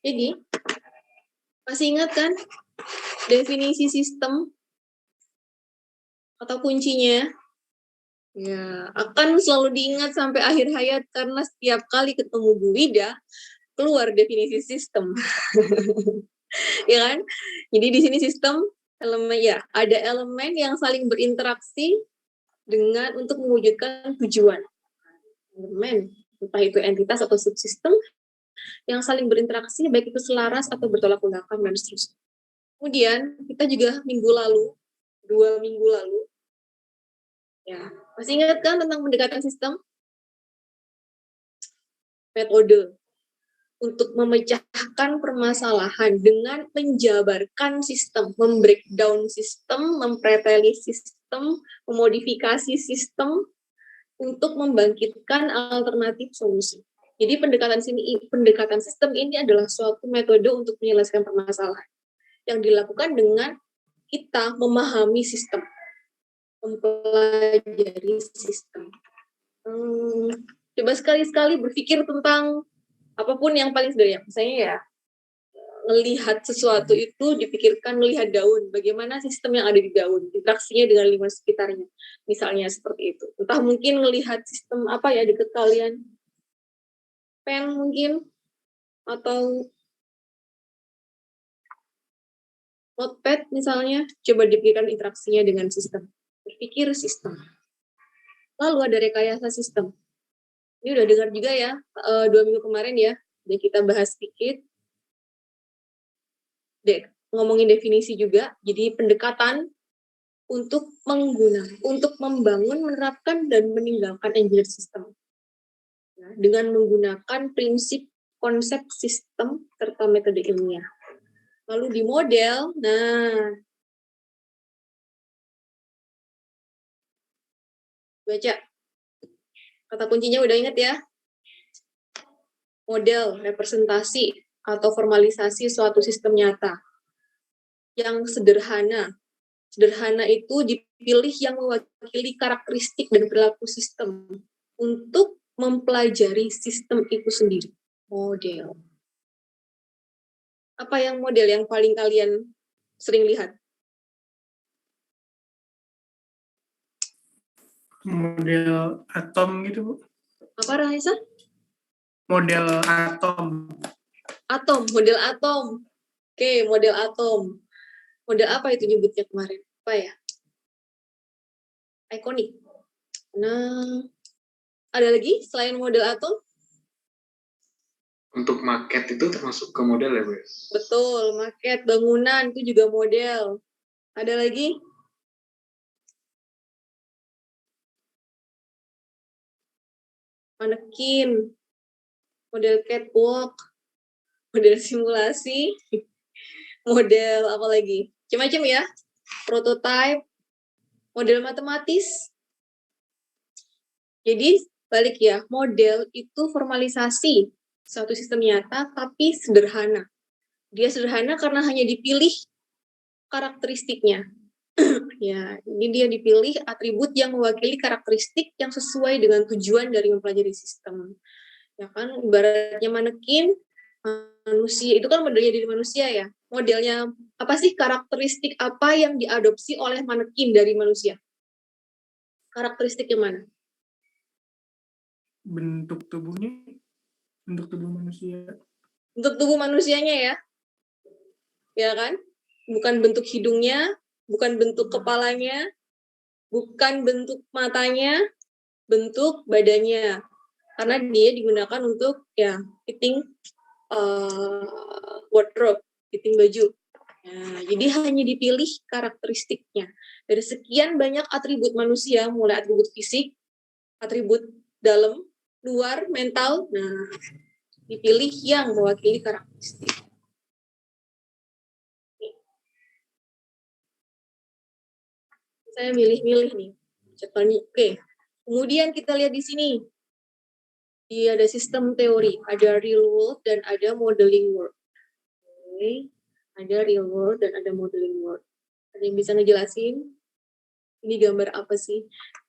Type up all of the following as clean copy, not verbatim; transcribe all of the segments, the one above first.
Jadi, masih ingat kan definisi sistem atau kuncinya? Ya, akan selalu diingat sampai akhir hayat karena setiap kali ketemu Bu Wida, keluar definisi sistem. Ya kan? Jadi di sini sistem elemen ya, ada elemen yang saling berinteraksi dengan untuk mewujudkan tujuan. Elemen, entah itu entitas atau subsistem yang saling berinteraksi baik itu selaras atau bertolak belakang dan seterusnya. Kemudian kita juga minggu lalu, 2 minggu lalu, ya masih ingat kan tentang pendekatan sistem? Metode untuk memecahkan permasalahan dengan menjabarkan sistem, membreakdown sistem, mempreteli sistem, memodifikasi sistem untuk membangkitkan alternatif solusi. Jadi pendekatan sistem ini adalah suatu metode untuk menyelesaikan permasalahan yang dilakukan dengan kita memahami sistem, mempelajari sistem. Coba sekali-sekali berpikir tentang apapun yang paling sederhana. Misalnya ya, melihat sesuatu itu dipikirkan melihat daun, bagaimana sistem yang ada di daun, interaksinya dengan lingkungan sekitarnya, misalnya seperti itu. Entah mungkin melihat sistem apa ya dekat kalian, pen mungkin, atau notepad misalnya, coba dipikirkan interaksinya dengan sistem. Berpikir sistem. Lalu ada rekayasa sistem. Ini udah dengar juga ya, 2 minggu kemarin ya, udah kita bahas sedikit. Ngomongin definisi juga, jadi pendekatan untuk membangun, menerapkan, dan meninggalkan engineer system. Nah, dengan menggunakan prinsip konsep sistem serta metode ilmiah. Lalu di model, nah, baca. Kata kuncinya udah inget ya? Model, representasi, atau formalisasi suatu sistem nyata. Yang sederhana. Sederhana itu dipilih yang mewakili karakteristik dan perilaku sistem untuk mempelajari sistem itu sendiri. Model. Apa yang model yang paling kalian sering lihat? Model atom gitu, Bu. Apa, Raisa? Model atom. Atom, model atom. Oke, model atom. Model apa itu nyebutnya kemarin? Apa ya? Ikonik. Nah, ada lagi selain model atom? Untuk maket itu termasuk ke model ya, Bu? Betul, maket bangunan itu juga model. Ada lagi? Manekin, model catwalk, model simulasi, model apa lagi? Macam-macam ya. Prototype, model matematis. Jadi balik ya, model itu formalisasi suatu sistem nyata tapi sederhana. Dia sederhana karena hanya dipilih karakteristiknya. Ya, ini dia dipilih atribut yang mewakili karakteristik yang sesuai dengan tujuan dari mempelajari sistem. Ya kan, ibaratnya manekin manusia, itu kan modelnya dari manusia ya. Modelnya apa sih, karakteristik apa yang diadopsi oleh manekin dari manusia? Karakteristik yang mana? Bentuk tubuhnya, bentuk tubuh manusia. Bentuk tubuh manusianya ya. Ya kan? Bukan bentuk hidungnya, bukan bentuk kepalanya, bukan bentuk matanya, bentuk badannya. Karena dia digunakan untuk ya fitting wardrobe, fitting baju. Nah, jadi hanya dipilih karakteristiknya. Dari sekian banyak atribut manusia, mulai atribut fisik, atribut dalam, luar, mental, nah dipilih yang mewakili karakteristik. Saya milih-milih nih. Contohnya, oke. Kemudian kita lihat di sini. Dia ada sistem teori, ada real world dan ada modeling world. Oke. Ada real world dan ada modeling world. Ada yang bisa ngejelasin? Ini gambar apa sih?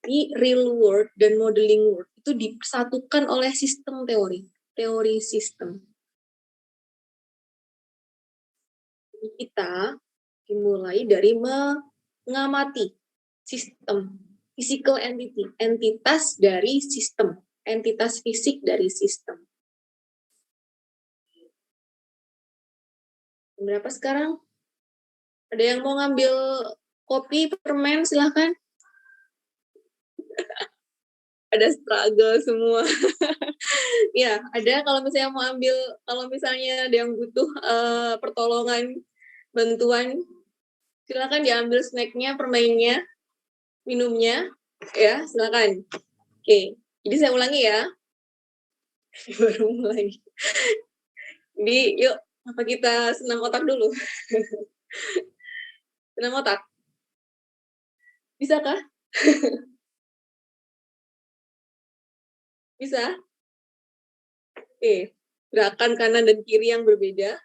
Ini real world dan modeling world itu disatukan oleh sistem teori. teori sistem. Kita dimulai dari mengamati sistem, physical entity, entitas dari sistem, entitas fisik dari sistem. Berapa sekarang? Ada yang mau ngambil kopi, permen, silahkan. Ada struggle semua. Ya, ada kalau misalnya mau ambil, kalau misalnya ada yang butuh pertolongan, bantuan, silakan diambil snacknya, permennya, minumnya, ya, silakan. Oke, jadi saya ulangi ya. Baru mulai. Jadi, yuk, apa kita senam otak dulu? Senam otak. Bisakah? Bisa? Oke, gerakan kanan dan kiri yang berbeda.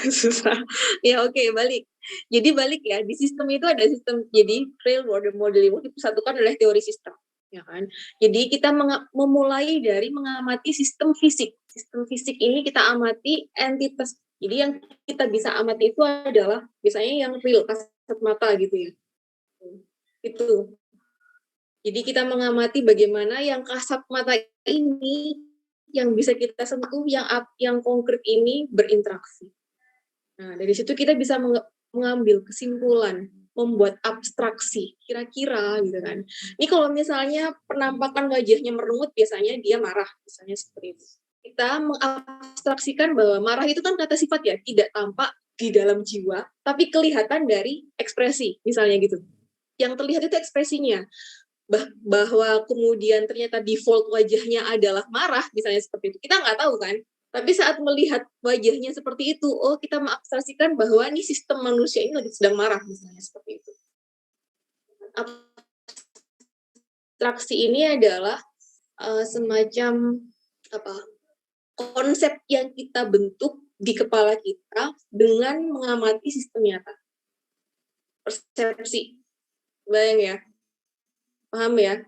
Susah. Ya oke, balik. Jadi balik ya, di sistem itu ada sistem, jadi real world dan modeling world disatukan oleh teori sistem. Ya kan? Jadi kita memulai dari mengamati sistem fisik. Sistem fisik ini kita amati entitas. Jadi yang kita bisa amati itu adalah biasanya yang real, kasat mata gitu ya. Itu. Jadi kita mengamati bagaimana yang kasat mata ini yang bisa kita sentuh, yang konkret ini berinteraksi. Nah, dari situ kita bisa mengambil kesimpulan, membuat abstraksi, kira-kira gitu kan. Ini kalau misalnya penampakan wajahnya merengut, biasanya dia marah, misalnya seperti itu. Kita mengabstraksikan bahwa marah itu kan kata sifat ya, tidak tampak di dalam jiwa, tapi kelihatan dari ekspresi, misalnya gitu. Yang terlihat itu ekspresinya. Bahwa kemudian ternyata default wajahnya adalah marah, misalnya seperti itu. Kita nggak tahu kan, tapi saat melihat wajahnya seperti itu, oh kita mengabstraksikan bahwa ini sistem manusia ini lagi sedang marah, misalnya seperti itu. Abstraksi ini adalah semacam konsep yang kita bentuk di kepala kita dengan mengamati sistem nyata. Persepsi. Bayang ya? Paham ya?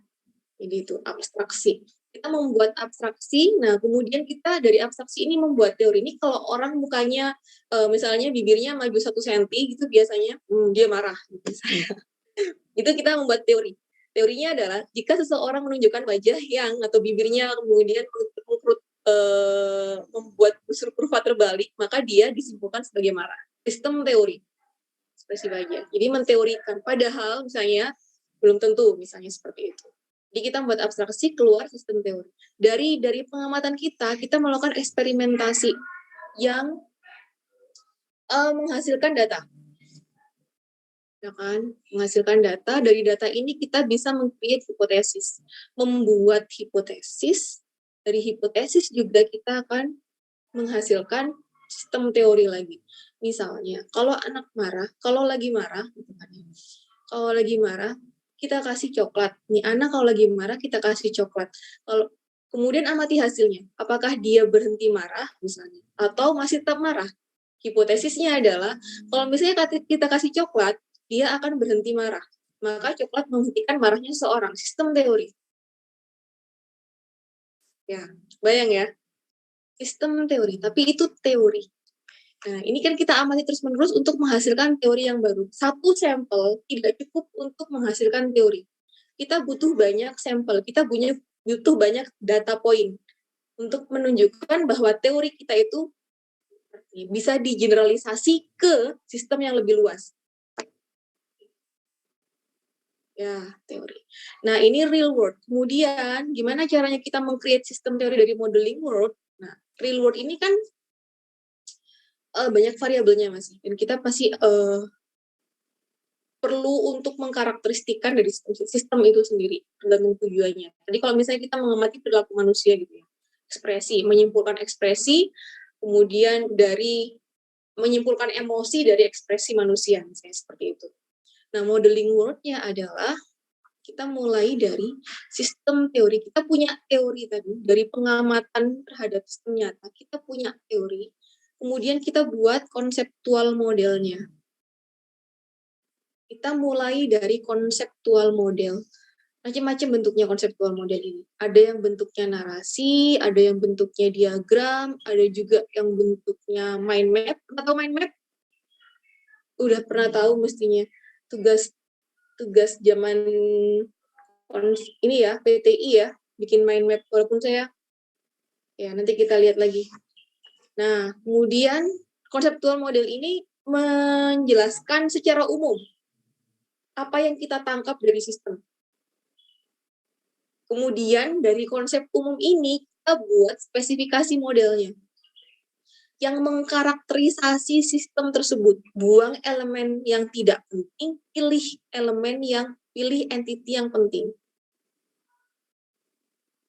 Jadi itu abstraksi. Kita membuat abstraksi, nah kemudian kita dari abstraksi ini membuat teori. Ini kalau orang mukanya, misalnya bibirnya maju 1 senti gitu biasanya, dia marah gitu misalnya. Itu kita membuat teori. Teorinya adalah jika seseorang menunjukkan wajah yang atau bibirnya kemudian membuat busur kurva terbalik, maka dia disimpulkan sebagai marah. Sistem teori ekspresi wajah. Jadi menteorikan, padahal misalnya belum tentu, misalnya seperti itu. Jadi kita membuat abstraksi keluar sistem teori. Dari pengamatan kita melakukan eksperimentasi yang menghasilkan data. Ya kan? Menghasilkan data, dari data ini kita bisa meng-create hipotesis. Membuat hipotesis, dari hipotesis juga kita akan menghasilkan sistem teori lagi. Misalnya, kalau anak marah, kalau lagi marah, kita kasih coklat. Nih anak kalau lagi marah, kita kasih coklat. Kalau kemudian amati hasilnya, apakah dia berhenti marah misalnya, atau masih tetap marah? Hipotesisnya adalah, kalau misalnya kita kasih coklat, dia akan berhenti marah. Maka coklat menghentikan marahnya seorang. Sistem teori. Ya, bayang ya. Sistem teori, tapi itu teori. Nah, ini kan kita amati terus-menerus untuk menghasilkan teori yang baru. Satu sampel tidak cukup untuk menghasilkan teori. Kita butuh banyak sampel, kita butuh banyak data point untuk menunjukkan bahwa teori kita itu bisa digeneralisasi ke sistem yang lebih luas. Ya, teori. Nah, ini real world. Kemudian, gimana caranya kita meng-create sistem teori dari modeling world? Nah, real world ini kan banyak variabelnya masih, dan kita pasti perlu untuk mengkarakteristikkan dari sistem itu sendiri tergantung tujuannya. Jadi kalau misalnya kita mengamati perilaku manusia gitu ya, ekspresi, menyimpulkan ekspresi, kemudian dari menyimpulkan emosi dari ekspresi manusia, misalnya seperti itu. Nah, modeling world-nya adalah kita mulai dari sistem teori. Kita punya teori tadi, dari pengamatan terhadap sistem nyata, kita punya teori. Kemudian kita buat konseptual modelnya. Kita mulai dari konseptual model. Macam-macam bentuknya konseptual model ini. Ada yang bentuknya narasi, ada yang bentuknya diagram, ada juga yang bentuknya mind map. Atau mind map? Udah pernah tahu mestinya. Tugas zaman ini ya, PTI ya, bikin mind map. Walaupun saya, ya nanti kita lihat lagi. Nah, kemudian konseptual model ini menjelaskan secara umum apa yang kita tangkap dari sistem. Kemudian dari konsep umum ini kita buat spesifikasi modelnya yang mengkarakterisasi sistem tersebut. Buang elemen yang tidak penting, pilih entity yang penting.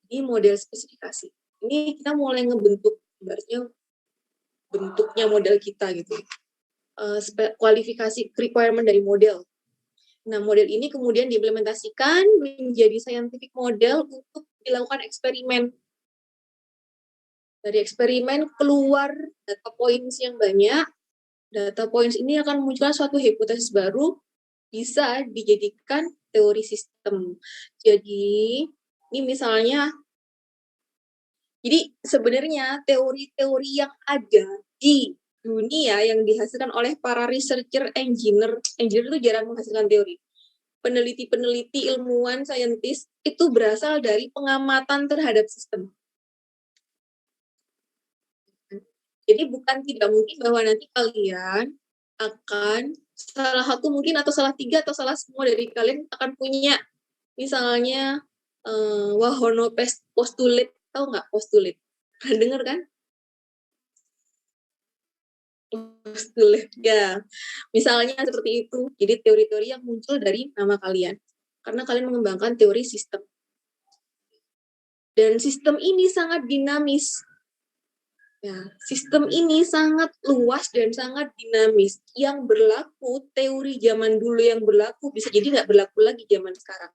Ini model spesifikasi. Ini kita mulai ngebentuk ibaratnya bentuknya model kita gitu. Kualifikasi requirement dari model. Nah, model ini kemudian diimplementasikan menjadi scientific model untuk dilakukan eksperimen. Dari eksperimen keluar data points yang banyak. Data points ini akan munculkan suatu hipotesis baru, bisa dijadikan teori sistem. Jadi, ini misalnya, jadi sebenarnya teori-teori yang ada di dunia yang dihasilkan oleh para researcher engineer itu jarang menghasilkan teori. Peneliti-peneliti, ilmuwan, saintis itu berasal dari pengamatan terhadap sistem. Jadi bukan tidak mungkin bahwa nanti kalian akan salah satu mungkin atau salah tiga atau salah semua dari kalian akan punya misalnya Wahono postulate, tahu nggak postulate? Pernah dengar kan? Postulate ya, misalnya seperti itu. Jadi teori-teori yang muncul dari nama kalian karena kalian mengembangkan teori sistem. Dan sistem ini sangat dinamis. Ya, sistem ini sangat luas dan sangat dinamis. Yang berlaku, teori zaman dulu yang berlaku, bisa jadi nggak berlaku lagi zaman sekarang.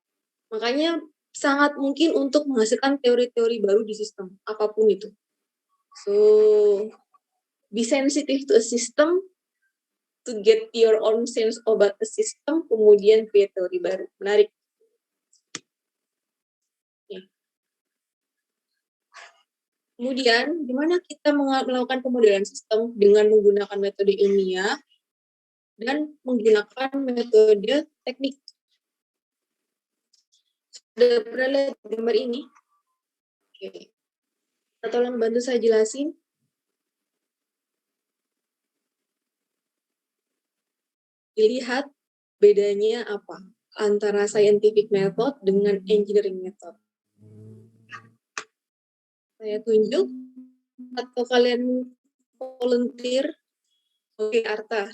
Makanya sangat mungkin untuk menghasilkan teori-teori baru di sistem, apapun itu. So, be sensitive to a system, to get your own sense about the system, kemudian create teori baru. Menarik. Kemudian, gimana kita melakukan pemodelan sistem dengan menggunakan metode ilmiah dan menggunakan metode teknik. Sudah pernah lihat gambar ini? Oke. Tolong bantu saya jelasin. Dilihat bedanya apa antara scientific method dengan engineering method. Saya tunjuk atau kalian volunteer. Oke, Arta.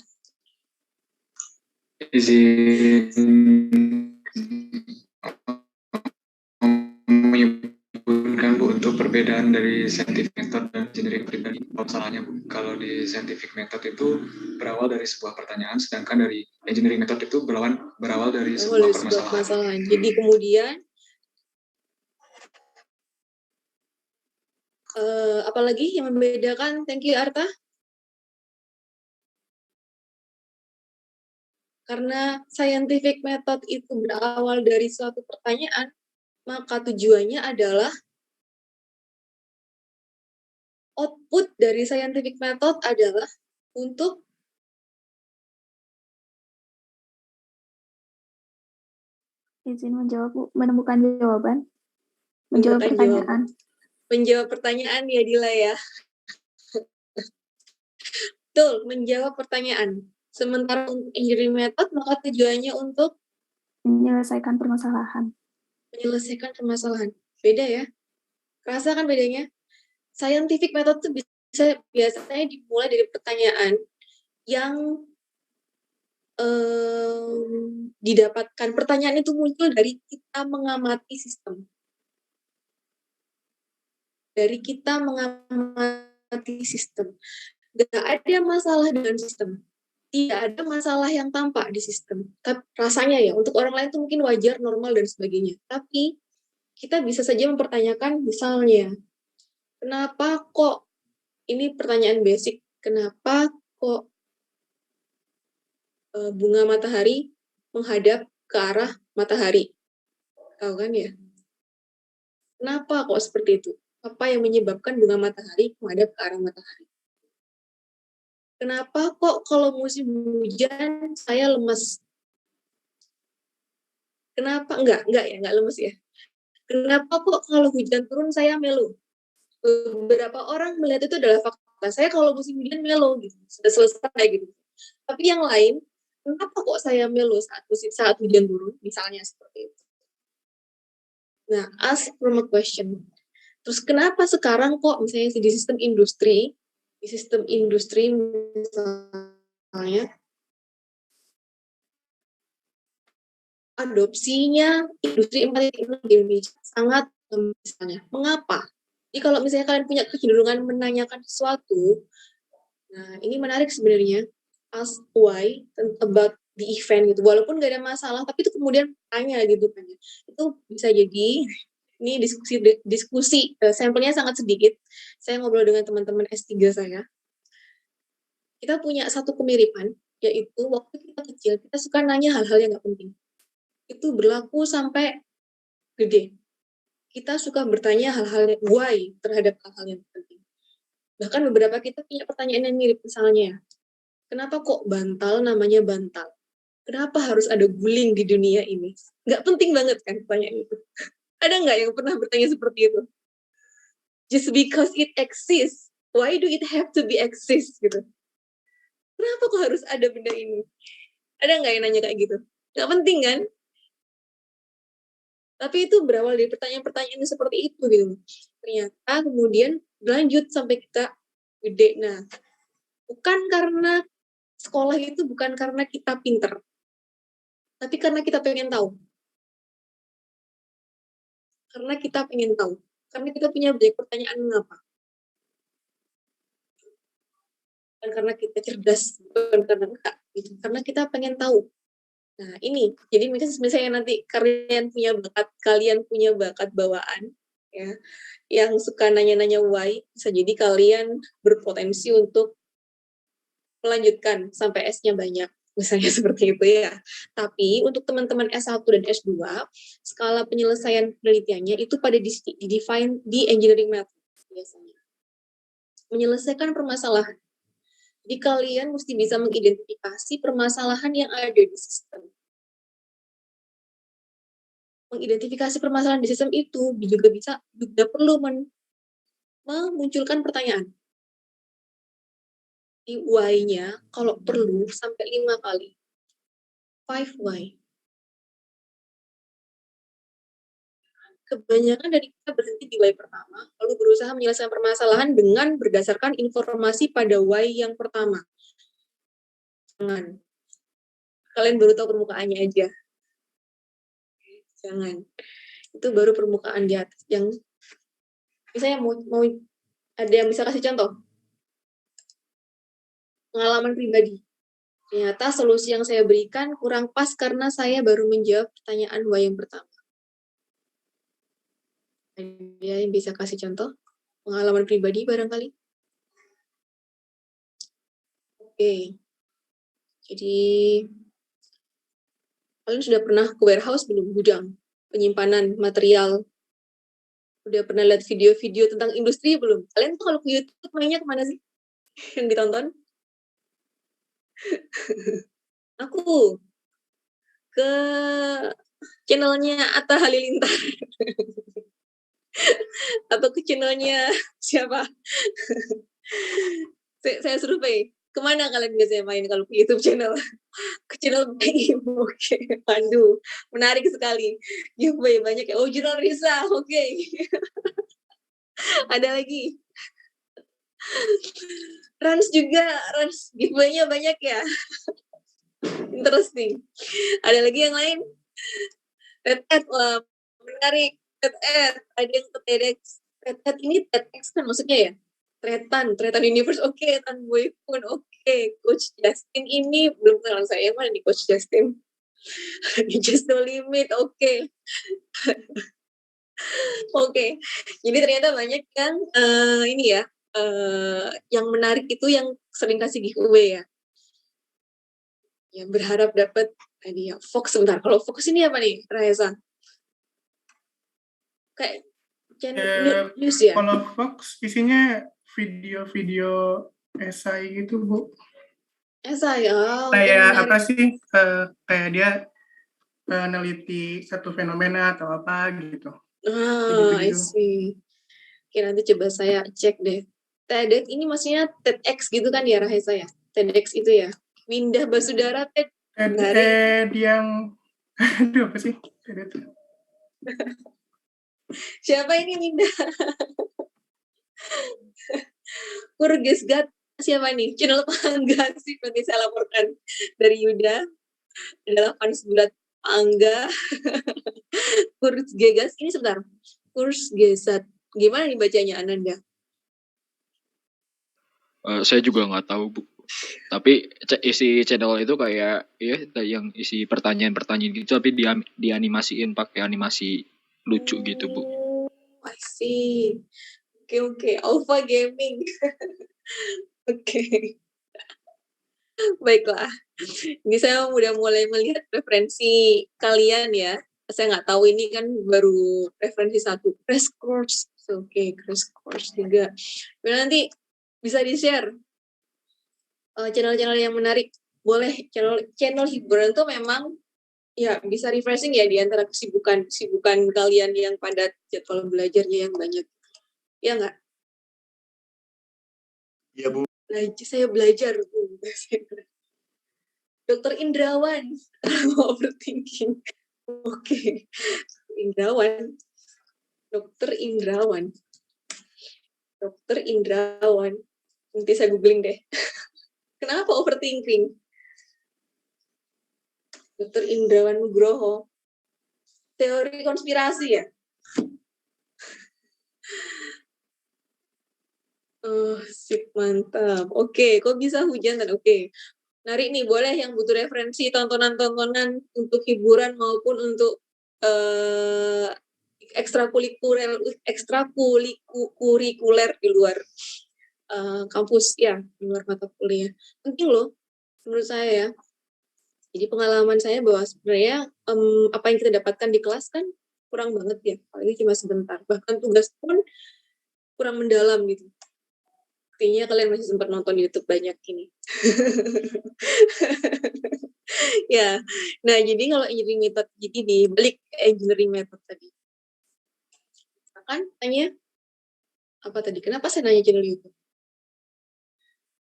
Izin menyebutkan Bu untuk perbedaan dari scientific method dan engineering method. Masalahnya Bu, kalau di scientific method itu berawal dari sebuah pertanyaan, sedangkan dari engineering method itu berawal dari sebuah permasalahan. Jadi kemudian apalagi yang membedakan? Thank you, Arta. Karena scientific method itu berawal dari suatu pertanyaan, maka tujuannya adalah output dari scientific method adalah untuk izin menjawab, Bu, menemukan jawaban, menjawab pertanyaan. Menjawab pertanyaan ya, Dila ya. Betul, menjawab pertanyaan. Sementara untuk engineering method, maka tujuannya untuk menyelesaikan permasalahan. Menyelesaikan permasalahan. Beda ya? Rasa kan bedanya? Scientific method itu bisa biasanya dimulai dari pertanyaan yang didapatkan. Pertanyaan itu muncul dari kita mengamati sistem. Dari kita mengamati sistem. Tidak ada masalah dengan sistem. Tidak ada masalah yang tampak di sistem. Tapi rasanya ya, untuk orang lain itu mungkin wajar, normal, dan sebagainya. Tapi kita bisa saja mempertanyakan misalnya, kenapa kok, ini pertanyaan basic, kenapa kok bunga matahari menghadap ke arah matahari? Tahu kan ya? Kenapa kok seperti itu? Apa yang menyebabkan bunga matahari menghadap ke arah matahari? Kenapa kok kalau musim hujan saya lemes? Kenapa? Enggak lemes ya. Kenapa kok kalau hujan turun saya melo? Beberapa orang melihat itu adalah fakta. Saya kalau musim hujan melo gitu, sudah selesai gitu. Tapi yang lain, kenapa kok saya melo saat hujan turun? Misalnya seperti itu. Nah, ask from a question. Terus kenapa sekarang kok misalnya di sistem industri misalnya adopsinya industri 4.0 di Indonesia sangat misalnya. Mengapa? Jadi kalau misalnya kalian punya kecenderungan menanyakan sesuatu, nah ini menarik sebenarnya, ask why about the event gitu. Walaupun gak ada masalah, tapi itu kemudian tanya gitu kan ya. Itu bisa jadi, ini diskusi sampelnya sangat sedikit. Saya ngobrol dengan teman-teman S3 saya. Kita punya satu kemiripan, yaitu waktu kita kecil, kita suka nanya hal-hal yang gak penting. Itu berlaku sampai gede. Kita suka bertanya hal-hal why terhadap hal-hal yang penting. Bahkan beberapa kita punya pertanyaan yang mirip, misalnya, kenapa kok bantal namanya bantal? Kenapa harus ada guling di dunia ini? Nggak penting banget kan pertanyaan itu. Ada nggak yang pernah bertanya seperti itu? Just because it exists, why do it have to be exist gitu? Kenapa kok harus ada benda ini? Ada nggak yang nanya kayak gitu? Nggak penting kan? Tapi itu berawal dari pertanyaan-pertanyaan seperti itu gitu. Ternyata kemudian berlanjut sampai kita gede. Nah, bukan karena sekolah itu bukan karena kita pinter, tapi karena kita pengen tahu. Karena kita pengen tahu. Karena kita punya banyak pertanyaan mengapa. Bukan karena kita cerdas, bukan karena enggak. Gitu. Karena kita pengen tahu. Nah ini, jadi misalnya nanti kalian punya bakat bawaan, ya, yang suka nanya-nanya why, bisa jadi kalian berpotensi untuk melanjutkan sampai S-nya banyak, misalnya seperti itu ya. Tapi untuk teman-teman S1 dan S2, skala penyelesaian penelitiannya itu pada di-define di engineering method biasanya. Menyelesaikan permasalahan. Jadi kalian mesti bisa mengidentifikasi permasalahan yang ada di sistem. Mengidentifikasi permasalahan di sistem itu juga perlu memunculkan pertanyaan. Di why-nya kalau perlu sampai 5 kali. 5 why. Kebanyakan dari kita berhenti di why pertama, lalu berusaha menyelesaikan permasalahan dengan berdasarkan informasi pada why yang pertama. Jangan. Kalian baru tahu permukaannya aja. Jangan. Itu baru permukaan di atas. Yang misalnya mau ada yang bisa kasih contoh? Pengalaman pribadi. Ternyata solusi yang saya berikan kurang pas karena saya baru menjawab pertanyaan why yang pertama. Ada yang bisa kasih contoh? Pengalaman pribadi barangkali? Oke. Jadi, kalian sudah pernah ke warehouse belum? Gudang, penyimpanan material. Udah pernah lihat video-video tentang industri belum? Kalian tuh kalau ke YouTube mainnya kemana sih? Yang ditonton? Aku ke channelnya Atta Halilintar. Atau ke channelnya siapa? Saya survei. Kemana kalian biasanya main kalau ke YouTube channel? Ke channel Oke, Pandu. Menarik sekali. Giveaway banyak ya. Oh, jurnal Risa. Oke. Ada lagi. Rans juga. Rans giveaway-nya banyak ya. Interesting. Ada lagi yang lain? TED. Wah, menarik. TED. Ada yang ke TEDx. TED ini TEDx kan maksudnya ya? Tretan Universe, oke, Tan Boy pun, oke. Coach Justin ini belum kenal saya, mana nih Coach Justin? Just No Limit, oke. Oke, jadi ternyata banyak yang ini ya, yang menarik itu yang sering kasih giveaway ya. Yang berharap dapat tadi ya, Fox sebentar. Kalau Fox ini apa nih, Raisa? Kayak channel Eh, news ya? Kalau Fox isinya video-video esai gitu, Bu. Esai, oke, Kayak apa menarik. sih? Kayak dia neliti satu fenomena atau apa gitu. I Gitu-gitu. see. Oke, nanti coba saya cek deh. TEDx ini maksudnya TEDx gitu kan ya, Rahesa ya? TEDx itu ya? Windah Basudara TED. Menarik. Yang aduh apa sih? Siapa ini Windah? Kurgesgat. Siapa nih? Channel Pangga sih, seperti saya laporkan dari Yuda. Adalah fans bulat Pangga. Kursgegas. Ini sebentar. Kursgesat. Gimana nih bacanya, Ananda? Saya juga nggak tahu, Bu. Tapi isi channel itu kayak ya yang isi pertanyaan-pertanyaan gitu, tapi dianimasiin pakai animasi lucu gitu, Bu. I see. Oke. Alpha Gaming. Oke. Baiklah. Ini saya udah mulai melihat referensi kalian ya. Saya nggak tahu ini kan baru referensi 1. Crash course. Oke, crash course 3. Nanti bisa di-share channel-channel yang menarik. Boleh, channel hiburan tuh memang ya bisa refreshing ya di antara kesibukan kalian yang padat, jadwal belajarnya yang banyak. Ya nggak? Iya, Bu. Saya belajar, Bu. Dokter Indrawan. Overthinking. Oke. Indrawan. Dokter Indrawan. Nanti saya googling deh. Kenapa overthinking? Dokter Indrawan Nugroho. Teori konspirasi ya? Sip, mantap. Oke, kok bisa hujan dan oke. Menarik nih, boleh yang butuh referensi tontonan-tontonan untuk hiburan maupun untuk ekstrakurikuler di luar kampus ya, di luar mata kuliah. Penting loh, menurut saya ya. Jadi pengalaman saya bahwa sebenarnya apa yang kita dapatkan di kelas kan kurang banget ya, apalagi cuma sebentar. Bahkan tugas pun kurang mendalam gitu. Artinya kalian masih sempat nonton YouTube banyak ini. Ya, nah jadi kalau engineering method, jadi dibalik engineering method tadi. Kan tanya apa tadi? Kenapa saya nanya channel YouTube?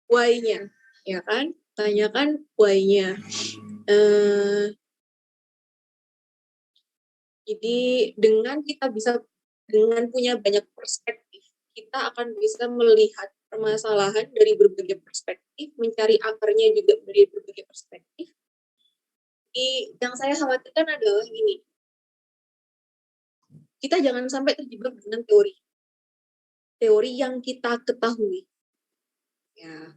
Why-nya, ya kan? Tanyakan why-nya. Jadi dengan punya banyak perspektif, kita akan bisa melihat permasalahan dari berbagai perspektif, mencari akarnya juga dari berbagai perspektif. Yang saya khawatirkan adalah gini, kita jangan sampai terjebak dengan teori yang kita ketahui. Ya,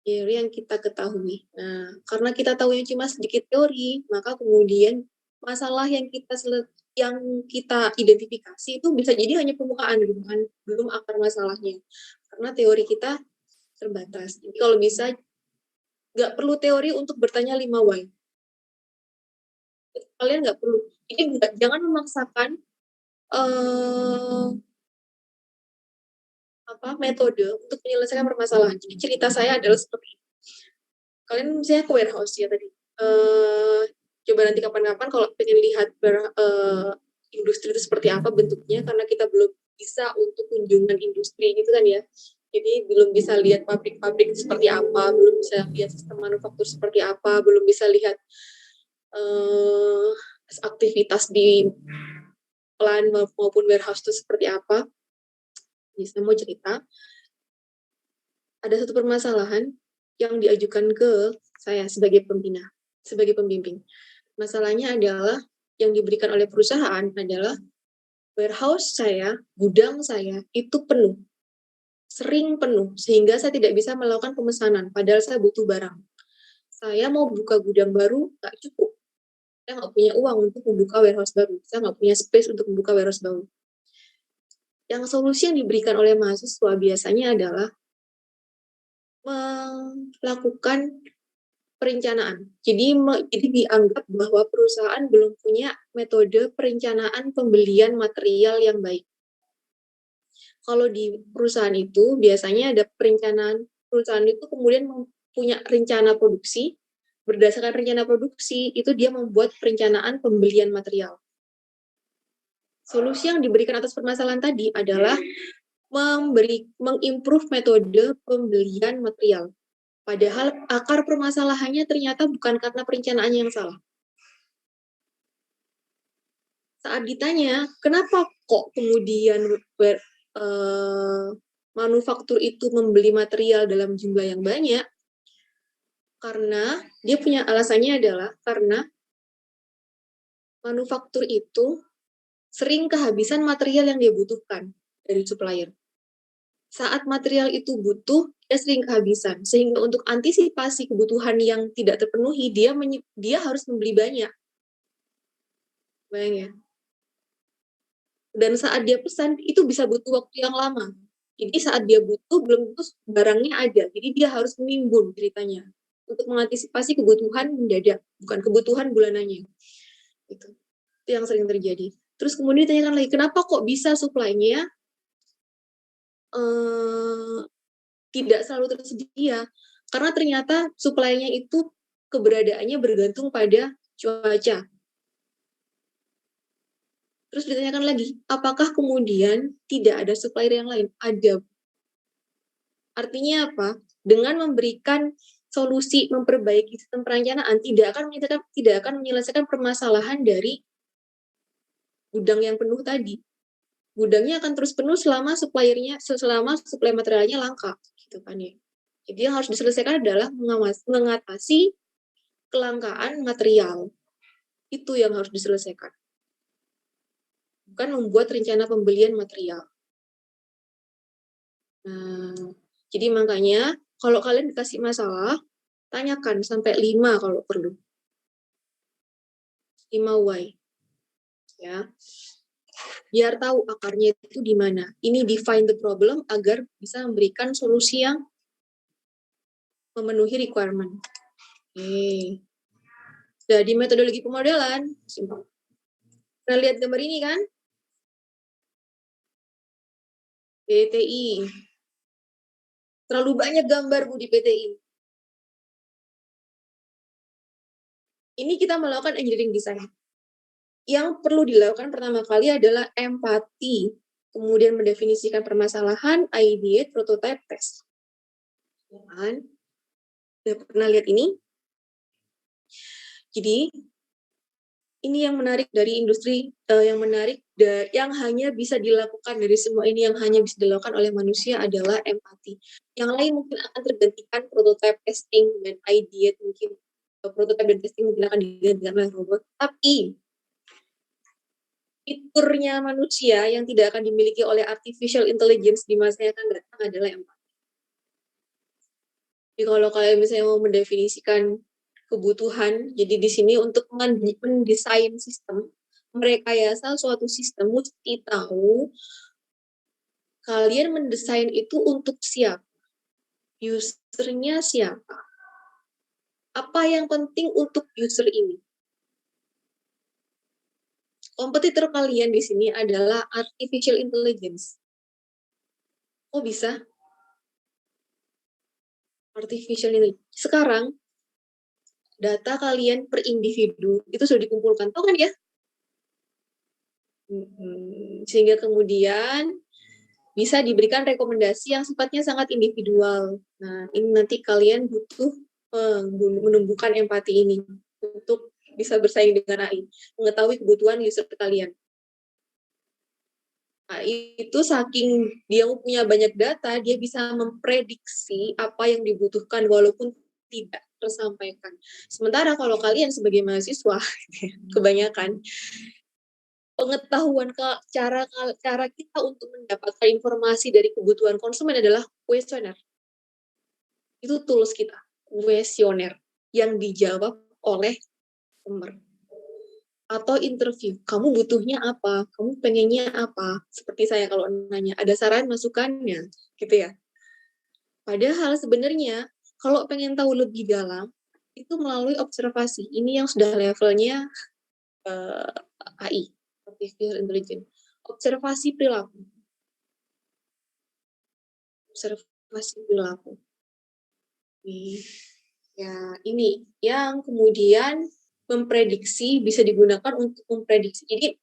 teori yang kita ketahui. Nah, karena kita tahu yang cuma sedikit teori, maka kemudian masalah yang kita identifikasi itu bisa jadi hanya permukaan gitu kan, belum akar masalahnya. Karena teori kita terbatas. Jadi kalau bisa nggak perlu teori untuk bertanya 5 why. Kalian nggak perlu. Jadi jangan memaksakan metode untuk menyelesaikan permasalahan. Jadi cerita saya adalah seperti ini. Kalian misalnya ke warehouse ya tadi. Coba nanti kapan-kapan kalau pengen lihat industri itu seperti apa bentuknya, karena kita belum bisa untuk kunjungan industri gitu kan ya. Jadi belum bisa lihat pabrik-pabrik seperti apa, belum bisa lihat sistem manufaktur seperti apa, belum bisa lihat aktivitas di plant maupun warehouse itu seperti apa. Jadi saya mau cerita, ada satu permasalahan yang diajukan ke saya sebagai pembina, sebagai pembimbing. Masalahnya adalah yang diberikan oleh perusahaan adalah warehouse saya, gudang saya itu penuh, sering penuh, sehingga saya tidak bisa melakukan pemesanan, padahal saya butuh barang. Saya mau buka gudang baru, nggak cukup. Saya nggak punya uang untuk membuka warehouse baru. Saya nggak punya space untuk membuka warehouse baru. Yang solusi yang diberikan oleh mahasiswa biasanya adalah melakukan perencanaan. Jadi dianggap bahwa perusahaan belum punya metode perencanaan pembelian material yang baik. Kalau di perusahaan itu biasanya ada perencanaan, perusahaan itu kemudian punya rencana produksi, berdasarkan rencana produksi itu dia membuat perencanaan pembelian material. Solusi yang diberikan atas permasalahan tadi adalah mengimprove metode pembelian material. Padahal akar permasalahannya ternyata bukan karena perencanaan yang salah. Saat ditanya, kenapa kok kemudian manufaktur itu membeli material dalam jumlah yang banyak? Karena dia punya alasannya adalah karena manufaktur itu sering kehabisan material yang dia butuhkan dari supplier. Saat material itu butuh, dia sering kehabisan. Sehingga untuk antisipasi kebutuhan yang tidak terpenuhi, dia harus membeli banyak. Bayang ya. Dan saat dia pesan, itu bisa butuh waktu yang lama. Jadi saat dia butuh, belum tentu barangnya ada. Jadi dia harus menimbun ceritanya. Untuk mengantisipasi kebutuhan mendadak, bukan kebutuhan bulanannya. Itu yang sering terjadi. Terus kemudian ditanyakan lagi, kenapa kok bisa supply-nya tidak selalu tersedia? Karena ternyata supply-nya itu keberadaannya bergantung pada cuaca. Terus ditanyakan lagi, apakah kemudian tidak ada supplier yang lain? Ada. Artinya apa? Dengan memberikan solusi memperbaiki sistem perencanaan tidak akan menyelesaikan permasalahan dari gudang yang penuh tadi. Gudangnya akan terus penuh selama supply materialnya langka, gitu kan ya. Jadi yang harus diselesaikan adalah mengatasi kelangkaan material. Itu yang harus diselesaikan. Bukan membuat rencana pembelian material. Nah, jadi makanya kalau kalian dikasih masalah, tanyakan sampai 5 kalau perlu. 5 why. Ya. Biar tahu akarnya itu di mana. Ini define the problem agar bisa memberikan solusi yang memenuhi requirement. Oke. Jadi metodologi pemodelan, simpel. Nah, lihat gambar ini kan? PTI. Terlalu banyak gambar Bu di PTI. Ini kita melakukan engineering design. Yang perlu dilakukan pertama kali adalah empati, kemudian mendefinisikan permasalahan, ideate, prototype, test. Kan? Udah pernah lihat ini? Jadi, ini yang menarik dari industri, yang hanya bisa dilakukan dari semua ini, yang hanya bisa dilakukan oleh manusia adalah empati. Yang lain mungkin akan tergantikan prototype testing dan ideate, mungkin prototype dan testing mungkin akan digantikan oleh robot. Tapi fiturnya manusia yang tidak akan dimiliki oleh artificial intelligence di masa yang akan datang adalah empati. Jadi kalau kalian misalnya mau mendefinisikan kebutuhan, jadi di sini untuk mendesain sistem, merekayasa suatu sistem mesti tahu kalian mendesain itu untuk siapa, usernya siapa, apa yang penting untuk user ini. Kompetitor kalian di sini adalah artificial intelligence. Oh bisa? Artificial intelligence. Sekarang, data kalian per individu itu sudah dikumpulkan. Tahu kan ya? Sehingga kemudian bisa diberikan rekomendasi yang sifatnya sangat individual. Nah, ini nanti kalian butuh menumbuhkan empati ini untuk bisa bersaing dengan AI, mengetahui kebutuhan user kalian. Nah, itu saking dia punya banyak data, dia bisa memprediksi apa yang dibutuhkan walaupun tidak tersampaikan. Sementara kalau kalian sebagai mahasiswa, kebanyakan pengetahuan cara kita untuk mendapatkan informasi dari kebutuhan konsumen adalah kuesioner. Itu tools kita, kuesioner yang dijawab oleh customer. Atau interview, kamu butuhnya apa? Kamu pengennya apa? Seperti saya kalau nanya, ada saran masukannya, gitu ya. Padahal sebenarnya, kalau pengen tahu lebih dalam, itu melalui observasi. Ini yang sudah levelnya AI, Artificial Intelligence. Observasi perilaku. Observasi perilaku. Ya, ini yang kemudian memprediksi, bisa digunakan untuk memprediksi. Jadi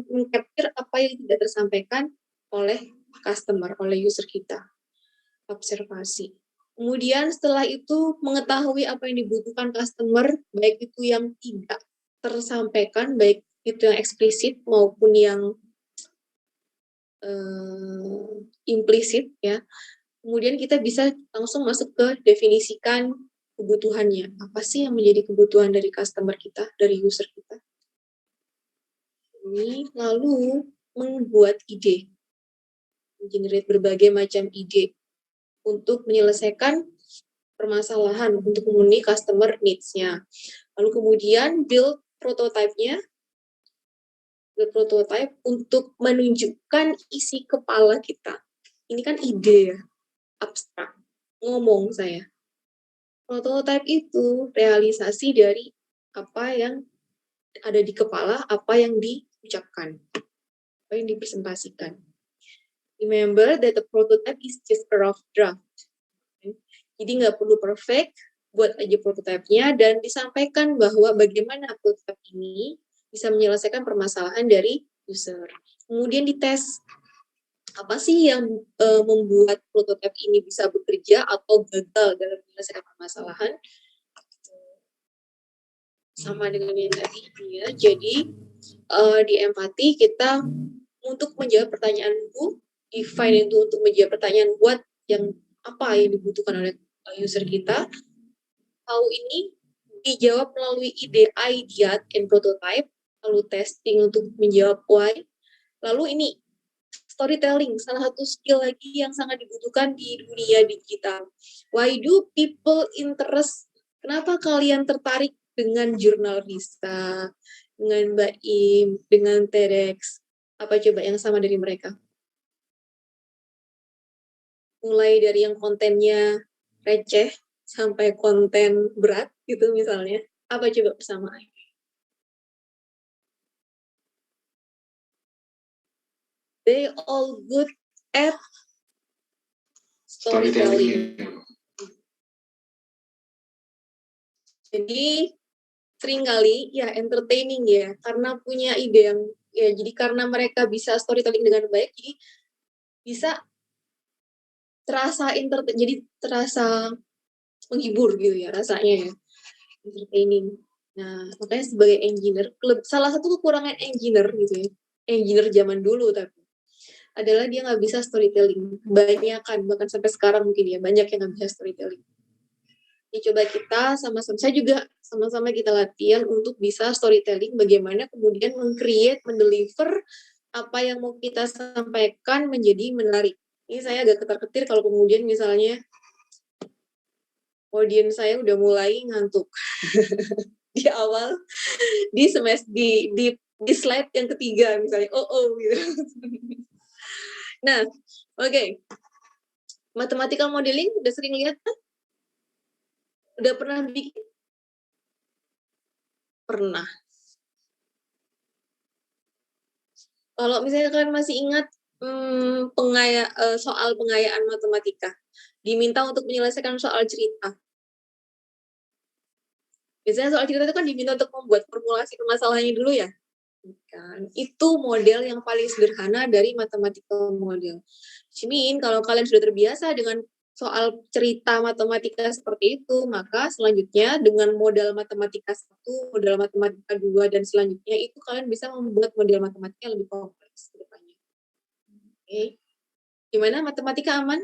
mengcapture apa yang tidak tersampaikan oleh customer, oleh user kita. Observasi. Kemudian setelah itu mengetahui apa yang dibutuhkan customer, baik itu yang tidak tersampaikan, baik itu yang eksplisit maupun yang implisit, ya. Kemudian kita bisa langsung masuk ke definisikan kebutuhannya. Apa sih yang menjadi kebutuhan dari customer kita, dari user kita? Ini lalu membuat ide, generate berbagai macam ide untuk menyelesaikan permasalahan, untuk memenuhi customer needs-nya. Lalu kemudian build prototype-nya, untuk menunjukkan isi kepala kita. Ini kan ide ya, abstrak, ngomong saya. Prototype itu realisasi dari apa yang ada di kepala, apa yang diucapkan, apa yang dipresentasikan. Remember that the prototype is just a rough draft. Jadi nggak perlu perfect, buat aja prototype-nya dan disampaikan bahwa bagaimana prototype ini bisa menyelesaikan permasalahan dari user. Kemudian dites, apa sih yang membuat prototipe ini bisa bekerja atau gagal dalam menyelesaikan permasalahan. Sama dengan yang tadi ya. Jadi di empati kita untuk menjawab pertanyaan who, define itu untuk menjawab pertanyaan what, yang apa yang dibutuhkan oleh user kita. How ini dijawab melalui ide, idea, and prototype, lalu testing untuk menjawab why. Lalu ini storytelling, salah satu skill lagi yang sangat dibutuhkan di dunia digital. Why do people interest? Kenapa kalian tertarik dengan jurnal Risa, dengan Mbak Im, dengan TEDx? Apa coba yang sama dari mereka? Mulai dari yang kontennya receh sampai konten berat gitu misalnya. Apa coba persamaan? They all good at storytelling. Jadi seringkali ya entertaining ya, karena punya ide yang ya, jadi karena mereka bisa storytelling dengan baik, jadi bisa terasa jadi terasa menghibur gitu ya rasanya ya, entertaining. Nah makanya sebagai engineer, salah satu kekurangan engineer gitu ya, engineer zaman dulu tapi adalah dia nggak bisa storytelling. Bahkan sampai sekarang mungkin ya banyak yang nggak bisa storytelling. Ini coba kita sama-sama, saya juga sama-sama kita latihan untuk bisa storytelling, bagaimana kemudian meng-create, mendeliver apa yang mau kita sampaikan menjadi menarik. Ini saya agak ketar-ketir kalau kemudian misalnya audiens saya udah mulai ngantuk di awal, di semester di slide yang ketiga misalnya, gitu. Nah, oke. Mathematical modeling udah sering lihat kan? Udah pernah bikin? Pernah. Kalau misalnya kalian masih ingat soal pengayaan matematika, diminta untuk menyelesaikan soal cerita. Biasanya soal cerita itu kan diminta untuk membuat formulasi permasalahannya dulu ya. Kan? Itu model yang paling sederhana dari mathematical model. Jadi kalau kalian sudah terbiasa dengan soal cerita matematika seperti itu, maka selanjutnya dengan model matematika 1, model matematika 2, dan selanjutnya itu kalian bisa membuat model matematika yang lebih kompleks ke depannya. Oke. Gimana, matematika aman?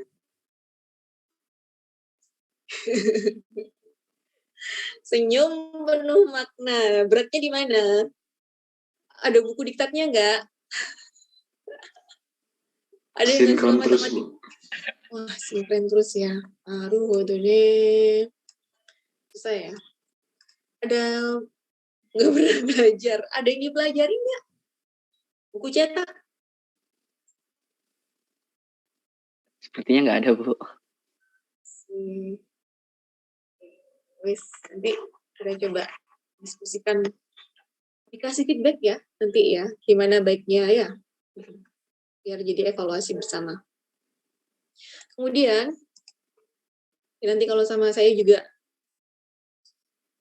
Senyum penuh makna. Beratnya di mana? Ada buku diktatnya nggak? Ada yang nggak suka matematika? Wah, sinkron terus ya. Aduh, itu deh. Susah ya. Ada nggak pernah belajar. Ada yang dipelajari nggak? Buku cetak? Sepertinya nggak ada, Bu. Wis, nanti Kita coba diskusikan, dikasih feedback ya nanti ya, gimana baiknya ya, biar jadi evaluasi bersama. Kemudian nanti kalau sama saya juga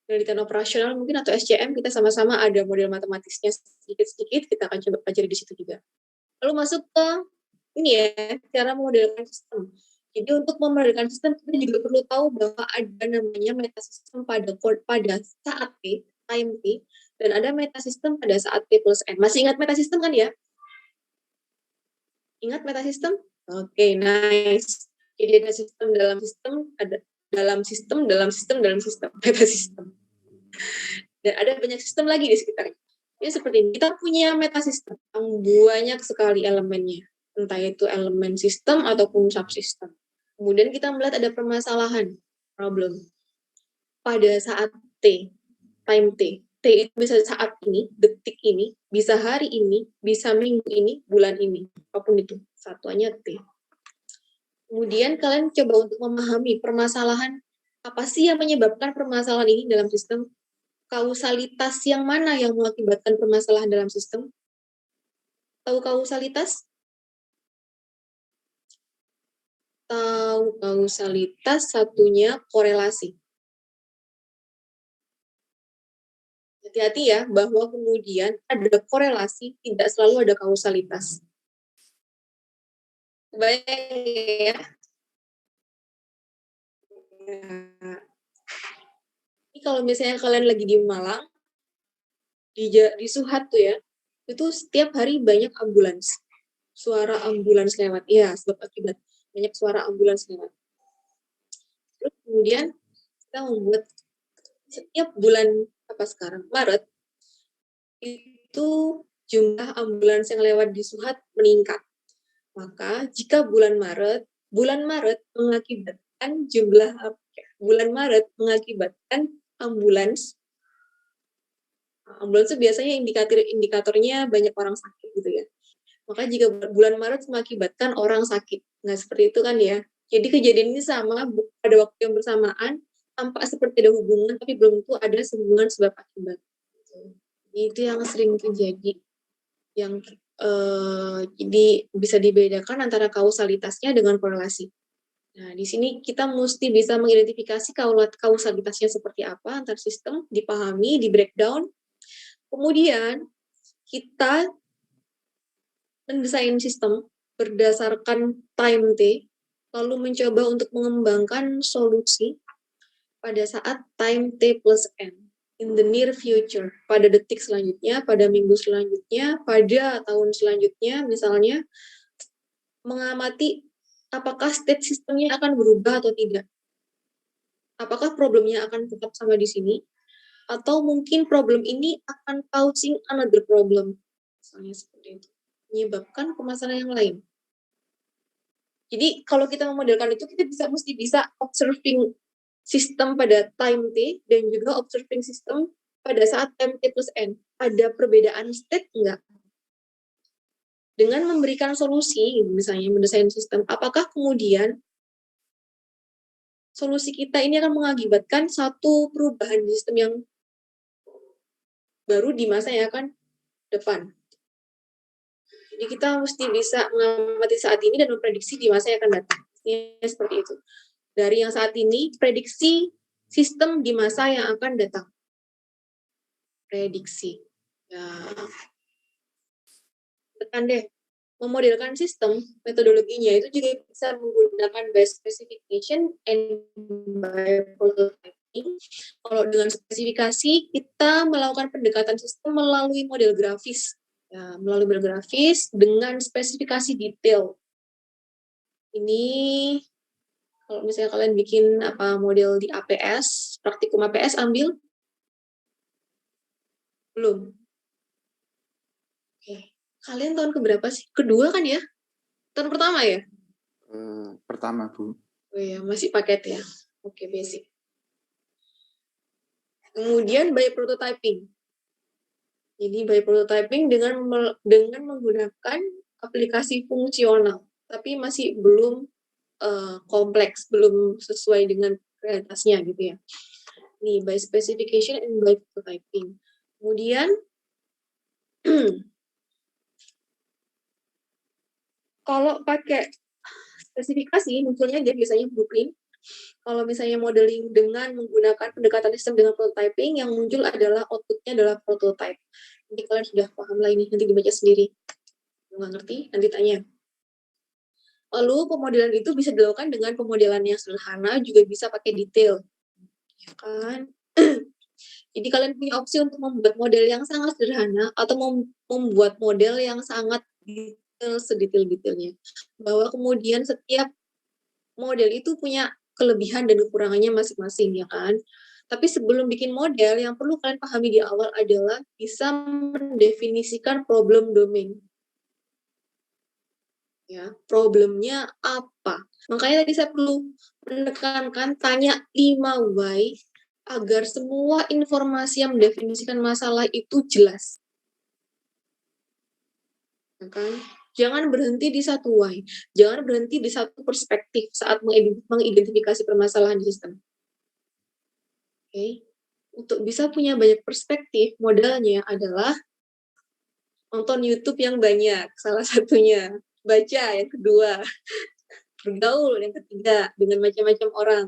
penelitian operasional mungkin atau SCM, kita sama-sama ada model matematisnya sedikit-sedikit, kita akan coba pelajari di situ juga. Lalu masuk ke ini ya, cara memodelkan sistem. Jadi untuk memodelkan sistem, kita juga perlu tahu bahwa ada namanya metasistem pada saat T, time T, dan ada metasistem pada saat T plus N. Masih ingat metasistem kan ya? Ingat metasistem? Oke, nice. Jadi ada sistem dalam sistem, ada dalam sistem, metasistem. Dan ada banyak sistem lagi di sekitarnya. Jadi seperti ini, kita punya metasistem yang banyak sekali elemennya. Entah itu elemen sistem ataupun subsistem. Kemudian kita melihat ada permasalahan, problem. Pada saat T, time T. T itu bisa saat ini, detik ini, bisa hari ini, bisa minggu ini, bulan ini. Apapun itu, satuannya T. Kemudian kalian coba untuk memahami permasalahan, apa sih yang menyebabkan permasalahan ini dalam sistem? Kausalitas yang mana yang mengakibatkan permasalahan dalam sistem? Tahu kausalitas? Tahu kausalitas, satunya korelasi. Hati-hati ya, bahwa kemudian ada korelasi, tidak selalu ada kausalitas. Baik ya. Ini kalau misalnya kalian lagi di Malang, di Suhat tuh ya, itu setiap hari banyak ambulans. Suara ambulans lewat. Iya, sebab akibat. Banyak suara ambulans lewat. Terus kemudian kita membuat setiap bulan Maret, itu jumlah ambulans yang lewat di Suhat meningkat. Maka jika bulan Maret mengakibatkan ambulans itu biasanya indikatornya banyak orang sakit gitu ya. Maka jika bulan Maret mengakibatkan orang sakit. Nah, seperti itu kan ya. Jadi kejadian ini sama pada waktu yang bersamaan, tampak seperti ada hubungan, tapi belum tentu ada hubungan sebab akibat. Itu yang sering terjadi. Yang jadi bisa dibedakan antara kausalitasnya dengan korelasi. Nah, di sini kita mesti bisa mengidentifikasi kausalitasnya seperti apa antar sistem, dipahami, di breakdown. Kemudian kita mendesain sistem berdasarkan time T, lalu mencoba untuk mengembangkan solusi pada saat time T plus N. In the near future, pada detik selanjutnya, pada minggu selanjutnya, pada tahun selanjutnya, misalnya, mengamati apakah state sistemnya akan berubah atau tidak. Apakah problemnya akan tetap sama di sini, atau mungkin problem ini akan causing another problem. Misalnya seperti itu. Menyebabkan permasalahan yang lain. Jadi, kalau kita memodelkan itu, kita mesti bisa observing sistem pada time T dan juga observing system pada saat time T plus N. Ada perbedaan state enggak? Dengan memberikan solusi, misalnya mendesain sistem, apakah kemudian solusi kita ini akan mengakibatkan satu perubahan di sistem yang baru di masa yang akan depan. Jadi kita mesti bisa mengamati saat ini dan memprediksi di masa yang akan datang. Ini seperti itu. Dari yang saat ini, prediksi sistem di masa yang akan datang. Prediksi. Ya. Tekan deh. Memodelkan sistem, metodologinya itu juga bisa menggunakan by specification and by prototyping. Kalau dengan spesifikasi, kita melakukan pendekatan sistem melalui model grafis. Ya, melalui model grafis dengan spesifikasi detail. Ini kalau misalnya kalian bikin model di APS, praktikum APS ambil? Belum? Oke. Kalian tahun keberapa sih? Kedua kan ya? Tahun pertama ya? Pertama, Bu. Oh iya, masih paket ya? Oke, basic. Kemudian by prototyping. Jadi by prototyping dengan menggunakan aplikasi fungsional, tapi masih belum kompleks, belum sesuai dengan realitasnya gitu ya. Nih, by specification and by prototyping. Kemudian, kalau pakai spesifikasi, munculnya dia biasanya blueprint. Kalau misalnya modeling dengan menggunakan pendekatan sistem dengan prototyping, yang muncul adalah outputnya adalah prototype. Jadi kalian sudah paham lah ini, nanti dibaca sendiri. Nggak ngerti, nanti tanya. Lalu pemodelan itu bisa dilakukan dengan pemodelan yang sederhana, juga bisa pakai detail. Ya kan? Jadi kalian punya opsi untuk membuat model yang sangat sederhana atau membuat model yang sangat detail sedetail-detailnya. Bahwa kemudian setiap model itu punya kelebihan dan kekurangannya masing-masing, ya kan? Tapi sebelum bikin model, yang perlu kalian pahami di awal adalah bisa mendefinisikan problem domain. Ya, problemnya apa? Makanya tadi saya perlu menekankan tanya 5 why agar semua informasi yang mendefinisikan masalah itu jelas. Ya kan? Jangan berhenti di satu why. Jangan berhenti di satu perspektif saat mengidentifikasi permasalahan di sistem. Oke. Untuk bisa punya banyak perspektif, modalnya adalah nonton YouTube yang banyak, salah satunya. Baca yang kedua. Bergaul yang ketiga dengan macam-macam orang.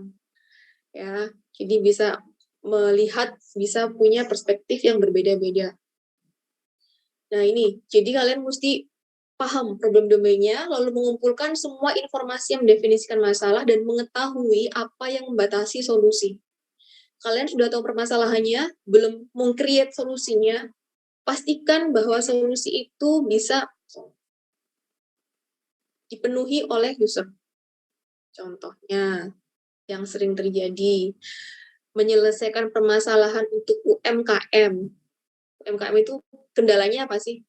Ya, jadi bisa melihat, bisa punya perspektif yang berbeda-beda. Nah ini, jadi kalian mesti paham problem domainnya, lalu mengumpulkan semua informasi yang mendefinisikan masalah dan mengetahui apa yang membatasi solusi. Kalian sudah tahu permasalahannya, belum meng-create solusinya, pastikan bahwa solusi itu bisa dipenuhi oleh user. Contohnya, yang sering terjadi, menyelesaikan permasalahan untuk UMKM. UMKM itu kendalanya apa sih?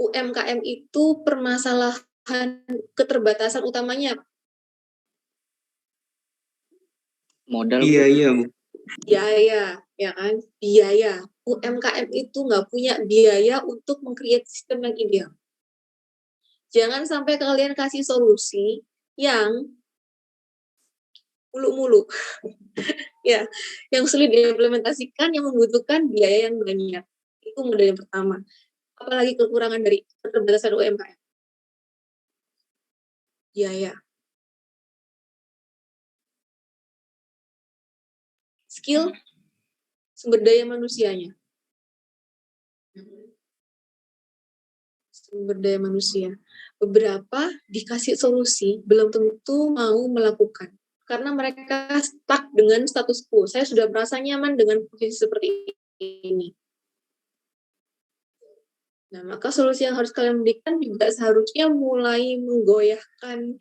UMKM itu permasalahan keterbatasan utamanya. Modal. Biaya, Bu. Biaya, ya kan? Biaya. UMKM itu nggak punya biaya untuk meng-create sistem yang ideal. Jangan sampai kalian kasih solusi yang muluk-muluk. Ya, yang sulit diimplementasikan, yang membutuhkan biaya yang banyak. Itu modal yang pertama. Apalagi kekurangan dari keterbatasan UMKM. Biaya. Skill, sumber daya manusianya. Sumber daya manusia. Beberapa dikasih solusi, belum tentu mau melakukan. Karena mereka stuck dengan status quo. Saya sudah merasa nyaman dengan posisi seperti ini. Nah, maka solusi yang harus kalian berikan juga seharusnya mulai menggoyahkan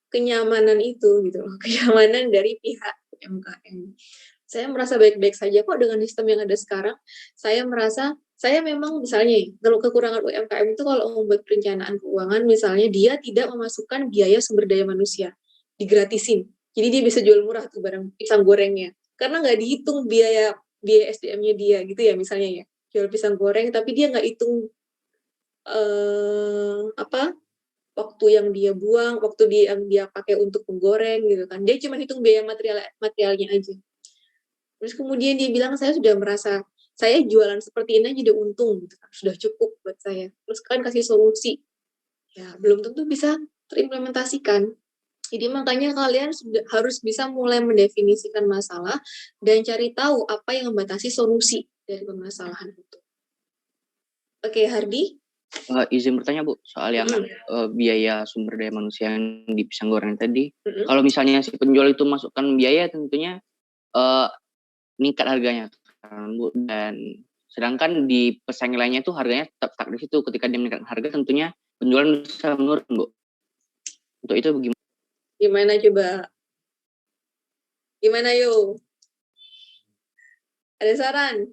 kenyamanan itu, gitu loh. Kenyamanan dari pihak UMKM. Saya merasa baik-baik saja kok dengan sistem yang ada sekarang. Saya merasa, saya memang misalnya, kalau kekurangan UMKM itu kalau membuat perencanaan keuangan, misalnya dia tidak memasukkan biaya sumber daya manusia, digratisin. Jadi dia bisa jual murah tuh barang pisang gorengnya. Karena nggak dihitung biaya SDM-nya dia, gitu ya misalnya ya. Jual pisang goreng, tapi dia nggak hitung waktu yang dia buang, waktu yang dia pakai untuk menggoreng gitu kan. Dia cuma hitung biaya materialnya aja. Terus kemudian dia bilang, saya sudah merasa saya jualan seperti ini aja udah untung gitu kan. Sudah cukup buat saya. Terus kalian kasih solusi. Ya, belum tentu bisa terimplementasikan. Jadi makanya kalian harus bisa mulai mendefinisikan masalah dan cari tahu apa yang membatasi solusi dari permasalahan itu. Oke, Hardi. Izin bertanya Bu, soal yang biaya sumber daya manusia yang di pisang goreng tadi. Kalau misalnya si penjual itu masukkan biaya, tentunya meningkat harganya kan Bu. Dan sedangkan di pesaing lainnya itu harganya tetap stuck di situ. Ketika dia meningkat harga, tentunya penjualan bisa menurun Bu. Untuk itu bagaimana? Gimana coba? Gimana yo? Ada saran?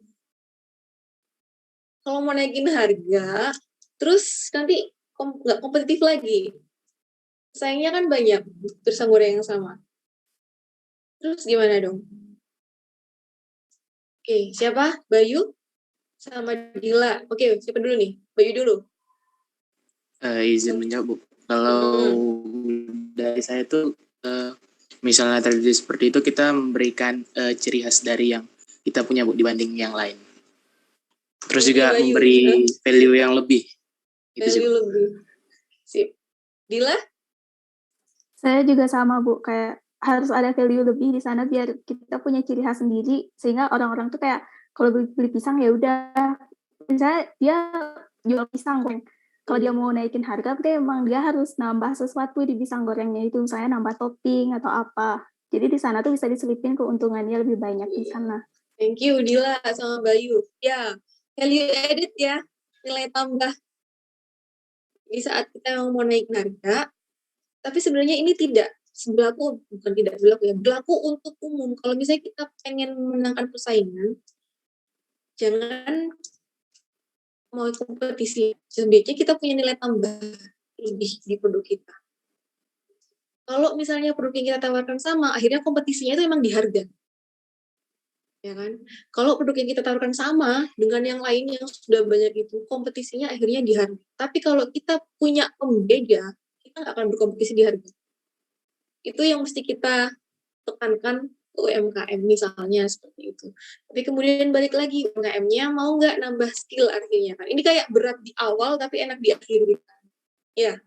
Kalau mau naikin harga, terus nanti nggak kompetitif lagi. Sayangnya kan banyak pisang goreng yang sama. Terus gimana dong? Oke, siapa? Bayu sama Dila. Oke, siapa dulu nih? Bayu dulu. Izin menjawab Bu. Kalau dari saya tuh misalnya terjadi seperti itu, kita memberikan ciri khas dari yang kita punya Bu dibanding yang lain. Terus juga memberi value yang lebih. Value lebih. Sip. Dila? Saya juga sama Bu, kayak harus ada value lebih di sana biar kita punya ciri khas sendiri, sehingga orang-orang tuh kayak kalau beli pisang ya udah, misalnya dia jual pisang kan, kalau dia mau naikin harga berarti emang dia harus nambah sesuatu di pisang gorengnya itu, misalnya nambah topping atau apa. Jadi di sana tuh bisa diselipin keuntungannya lebih banyak di sana. Thank you Dila sama Bayu. Ya, value added ya, nilai tambah di saat kita mau naikin harga. Tapi sebenarnya ini tidak berlaku untuk umum. Kalau misalnya kita pengen menangkan persaingan, jangan mau kompetisi. Sebaiknya kita punya nilai tambah lebih di produk kita. Kalau misalnya produk yang kita tawarkan sama, akhirnya kompetisinya itu emang di harga. Ya kan? Kalau produk yang kita tawarkan sama dengan yang lain yang sudah banyak itu, kompetisinya akhirnya di harga. Tapi kalau kita punya pembeda, kita nggak akan berkompetisi di harga. Itu yang mesti kita tekankan UMKM misalnya seperti itu. Tapi kemudian balik lagi, UMKM-nya mau nggak nambah skill akhirnya kan. Ini kayak berat di awal tapi enak di akhir. Ya,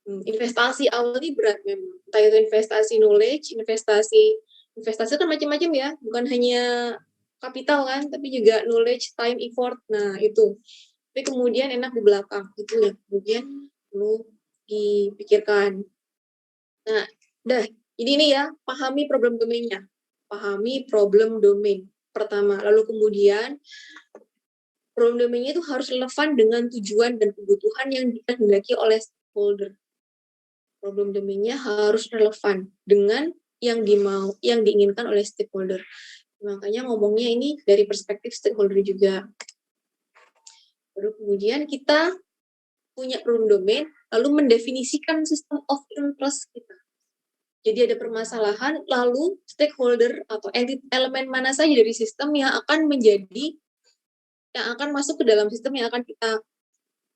investasi awal ini berat memang. Entah itu investasi knowledge, investasi kan macam-macam ya, bukan hanya kapital kan, tapi juga knowledge, time, effort. Nah itu. Tapi kemudian enak di belakang itu ya. Kemudian perlu dipikirkan. Nah, ini ya, pahami problem domainnya. Pahami problem domain pertama. Lalu kemudian problem domainnya itu harus relevan dengan tujuan dan kebutuhan yang dikehendaki oleh stakeholder. Problem domainnya harus relevan dengan yang diinginkan oleh stakeholder. Makanya ngomongnya ini dari perspektif stakeholder juga. Lalu kemudian kita punya problem domain, lalu mendefinisikan system of interest kita. Jadi ada permasalahan, lalu stakeholder atau elemen mana saja dari sistem yang akan masuk ke dalam sistem yang akan kita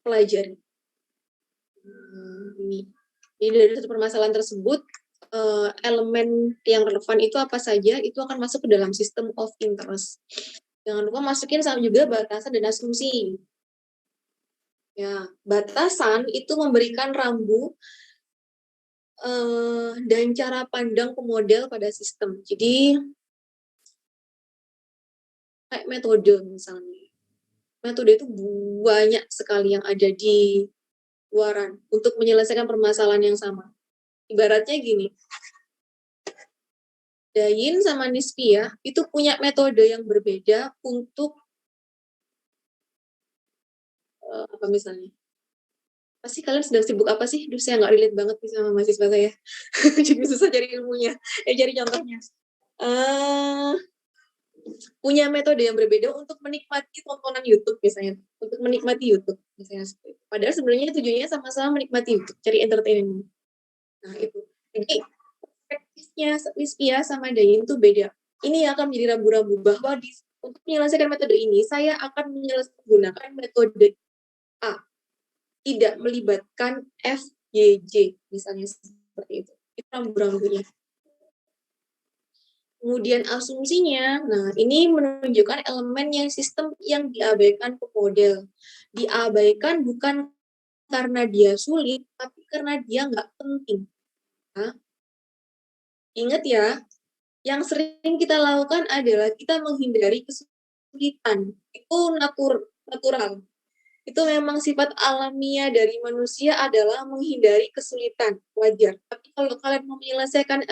pelajari. Jadi dari satu permasalahan tersebut, elemen yang relevan itu apa saja, itu akan masuk ke dalam system of interest. Jangan lupa masukin sama juga batasan dan asumsi. Ya, batasan itu memberikan rambu dan cara pandang pemodel pada sistem. Jadi kayak metode misalnya. Metode itu banyak sekali yang ada di luaran untuk menyelesaikan permasalahan yang sama. Ibaratnya gini. Dayin sama Nisbiyah itu punya metode yang berbeda untuk apa misalnya? Pasti kalian sedang sibuk apa sih? Duh, saya nggak relate banget nih sama mahasiswa saya. Jadi susah cari ilmunya. Cari contohnya. Punya metode yang berbeda untuk menikmati tontonan YouTube misalnya. Untuk menikmati YouTube misalnya. Padahal sebenarnya tujuannya sama-sama menikmati YouTube. Cari entertainment. Nah, itu. Jadi, perspektifnya Nisbiyah sama Dayin itu beda. Ini akan menjadi rambu-rambu bahwa untuk menyelesaikan metode ini, saya akan menggunakan metode A. Tidak melibatkan F, Y, J, misalnya seperti itu. Itu rambu-rambunya. Kemudian asumsinya, nah ini menunjukkan elemen yang sistem yang diabaikan ke model. Diabaikan bukan karena dia sulit, tapi karena dia nggak penting. Nah, ingat ya, yang sering kita lakukan adalah kita menghindari kesulitan. Itu natural. Itu memang sifat alamiah dari manusia adalah menghindari kesulitan, wajar. Tapi kalau kalian mau menyelesaikan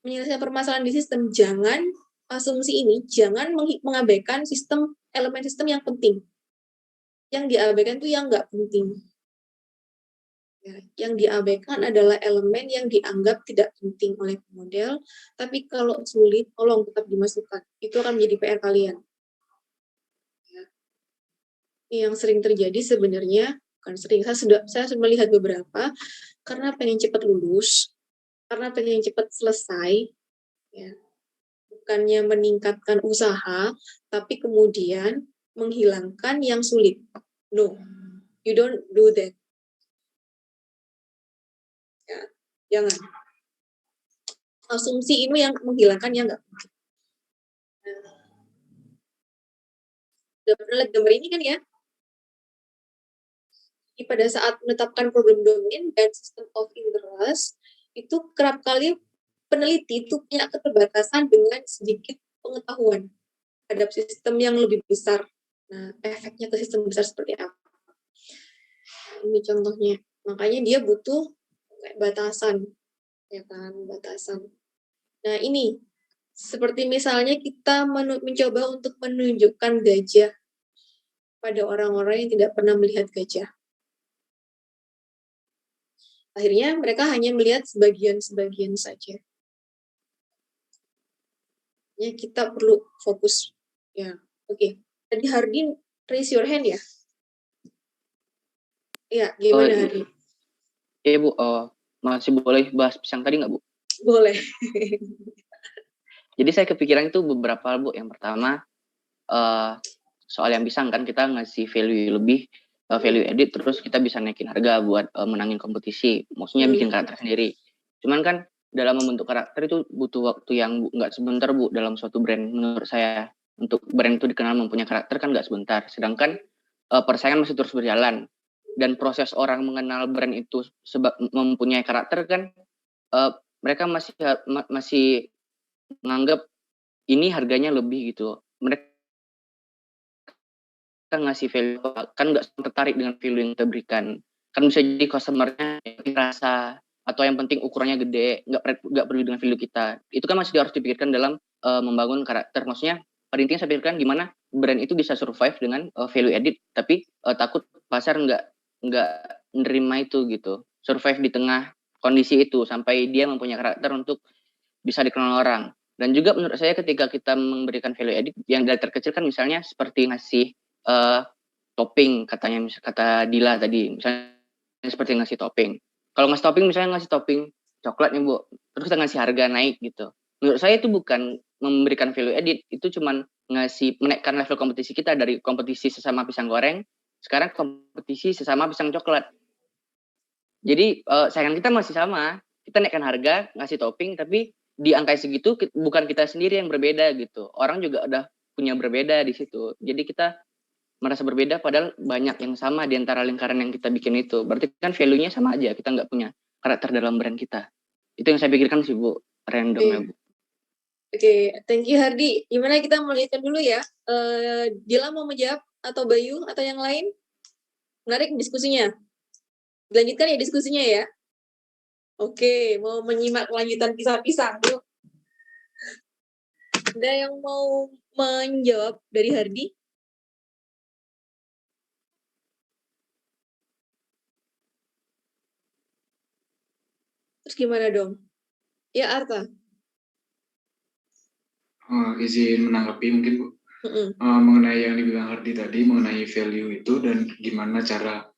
menyelesaikan permasalahan di sistem, jangan asumsi ini, jangan mengabaikan elemen sistem yang penting. Yang diabaikan itu yang nggak penting. Ya, yang diabaikan adalah elemen yang dianggap tidak penting oleh pemodel, tapi kalau sulit, tolong tetap dimasukkan. Itu akan menjadi PR kalian. Yang sering terjadi sebenarnya, bukan sering, saya sudah melihat beberapa, karena pengen cepat lulus, karena pengen cepat selesai, ya, bukannya meningkatkan usaha, tapi kemudian menghilangkan yang sulit. No, you don't do that. Ya, jangan. asumsi ini yang menghilangkan yang nggak mungkin. Udah pernah lihat gambar ini kan ya? Jadi pada saat menetapkan problem domain dan system of interest, itu kerap kali peneliti itu punya keterbatasan dengan sedikit pengetahuan terhadap sistem yang lebih besar. Nah, efeknya ke sistem besar seperti apa? Ini contohnya. Makanya dia butuh kayak batasan, ya kan, batasan. Nah, ini seperti misalnya kita mencoba untuk menunjukkan gajah pada orang-orang yang tidak pernah melihat gajah. Akhirnya mereka hanya melihat sebagian-sebagian saja. Ya, kita perlu fokus. Ya, oke. Tadi Hardi raise your hand ya? Iya, gimana Hardi? Iya Bu, masih boleh bahas pisang tadi nggak Bu? Boleh. Jadi saya kepikiran itu beberapa Bu. Yang pertama, soal yang pisang kan kita ngasih value lebih, value edit, terus kita bisa naikin harga buat menangin kompetisi. Maksudnya bikin karakter sendiri. Cuman kan dalam membentuk karakter itu butuh waktu yang nggak sebentar Bu dalam suatu brand menurut saya. Untuk brand itu dikenal mempunyai karakter kan nggak sebentar. Sedangkan persaingan masih terus berjalan. Dan proses orang mengenal brand itu mempunyai karakter kan mereka masih menganggap ini harganya lebih gitu. Mereka ngasih value kan nggak tertarik dengan value yang kita berikan. Kan bisa jadi customer-nya rasa atau yang penting ukurannya gede, nggak perlu dengan value kita. Itu kan masih harus dipikirkan dalam membangun karakter. Maksudnya pada intinya saya pikirkan gimana brand itu bisa survive dengan value edit, tapi takut pasar nggak menerima itu gitu. Survive di tengah kondisi itu sampai dia mempunyai karakter untuk bisa dikenal orang. Dan juga menurut saya ketika kita memberikan value edit yang dari terkecil kan misalnya seperti ngasih topping kata Dila tadi, misalnya seperti ngasih topping. Kalau ngasih topping misalnya ngasih topping coklat nih Bu, terus kita ngasih harga naik gitu. Menurut saya itu bukan memberikan value edit, itu cuman menaikkan level kompetisi kita dari kompetisi sesama pisang goreng, sekarang kompetisi sesama pisang coklat. Jadi saingan kita masih sama, kita naikkan harga, ngasih topping, tapi di angka segitu bukan kita sendiri yang berbeda gitu. Orang juga udah punya berbeda di situ. Jadi kita merasa berbeda padahal banyak yang sama di antara lingkaran yang kita bikin itu. Berarti kan value-nya sama aja, kita nggak punya karakter dalam brand kita. Itu yang saya pikirkan sih Bu, randomnya Bu. Oke, thank you Hardi. Gimana kita melanjutkan dulu ya? Dila mau menjawab atau Bayu atau yang lain? Menarik diskusinya. Dilanjutkan ya diskusinya ya. Oke, mau menyimak kelanjutan kisah pisang yuk. Ada yang mau menjawab dari Hardi? Terus gimana dong? Ya Arta. Izin menanggapi mungkin Bu. Mengenai yang dibilang Hardi tadi mengenai value itu dan gimana cara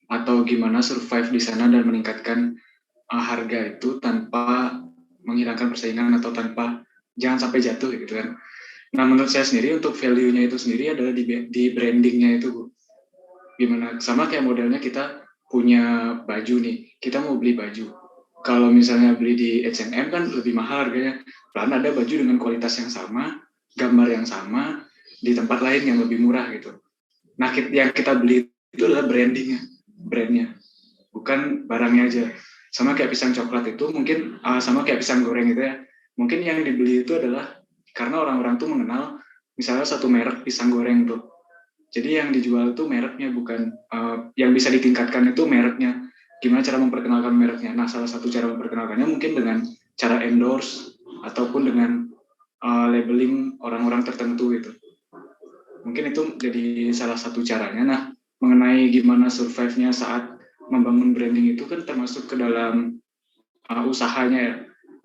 atau gimana survive di sana dan meningkatkan harga itu tanpa menghilangkan persaingan atau tanpa jangan sampai jatuh gitu kan. Nah menurut saya sendiri untuk value-nya itu sendiri adalah di branding-nya itu Bu. Gimana sama kayak modelnya kita punya baju nih, kita mau beli baju. Kalau misalnya beli di H&M kan lebih mahal harganya. Padahal ada baju dengan kualitas yang sama, gambar yang sama di tempat lain yang lebih murah gitu. Nah yang kita beli itu adalah brandnya, bukan barangnya aja. Sama kayak pisang coklat itu mungkin sama kayak pisang goreng itu ya. Mungkin yang dibeli itu adalah karena orang-orang tuh mengenal misalnya satu merek pisang goreng tuh. Jadi yang dijual itu mereknya bukan yang bisa ditingkatkan itu mereknya. Gimana cara memperkenalkan mereknya? Nah, salah satu cara memperkenalkannya mungkin dengan cara endorse ataupun dengan labeling orang-orang tertentu gitu. Mungkin itu jadi salah satu caranya. Nah, mengenai gimana survive-nya saat membangun branding itu kan termasuk ke dalam usahanya ya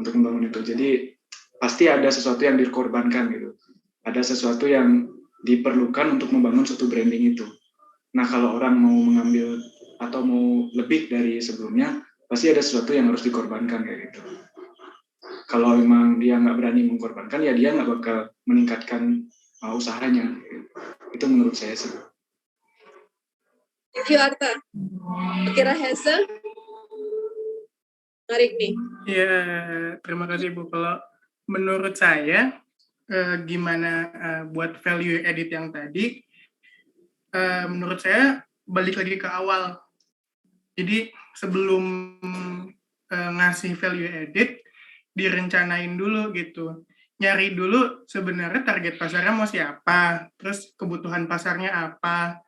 untuk membangun itu. Jadi pasti ada sesuatu yang dikorbankan gitu. Ada sesuatu yang diperlukan untuk membangun suatu branding itu. Nah, kalau orang mau mengambil atau mau lebih dari sebelumnya, pasti ada sesuatu yang harus dikorbankan kayak gitu. Kalau memang dia nggak berani mengorbankan, ya dia nggak bakal meningkatkan usahanya. Itu menurut saya sih. Thank you, Arta. Kira Hazel? Tarik nih. Ya, terima kasih Bu. Kalau menurut saya, gimana buat value edit yang tadi, menurut saya balik lagi ke awal. Jadi sebelum ngasih value edit, direncanain dulu gitu. Nyari dulu sebenarnya target pasarnya mau siapa, terus kebutuhan pasarnya apa,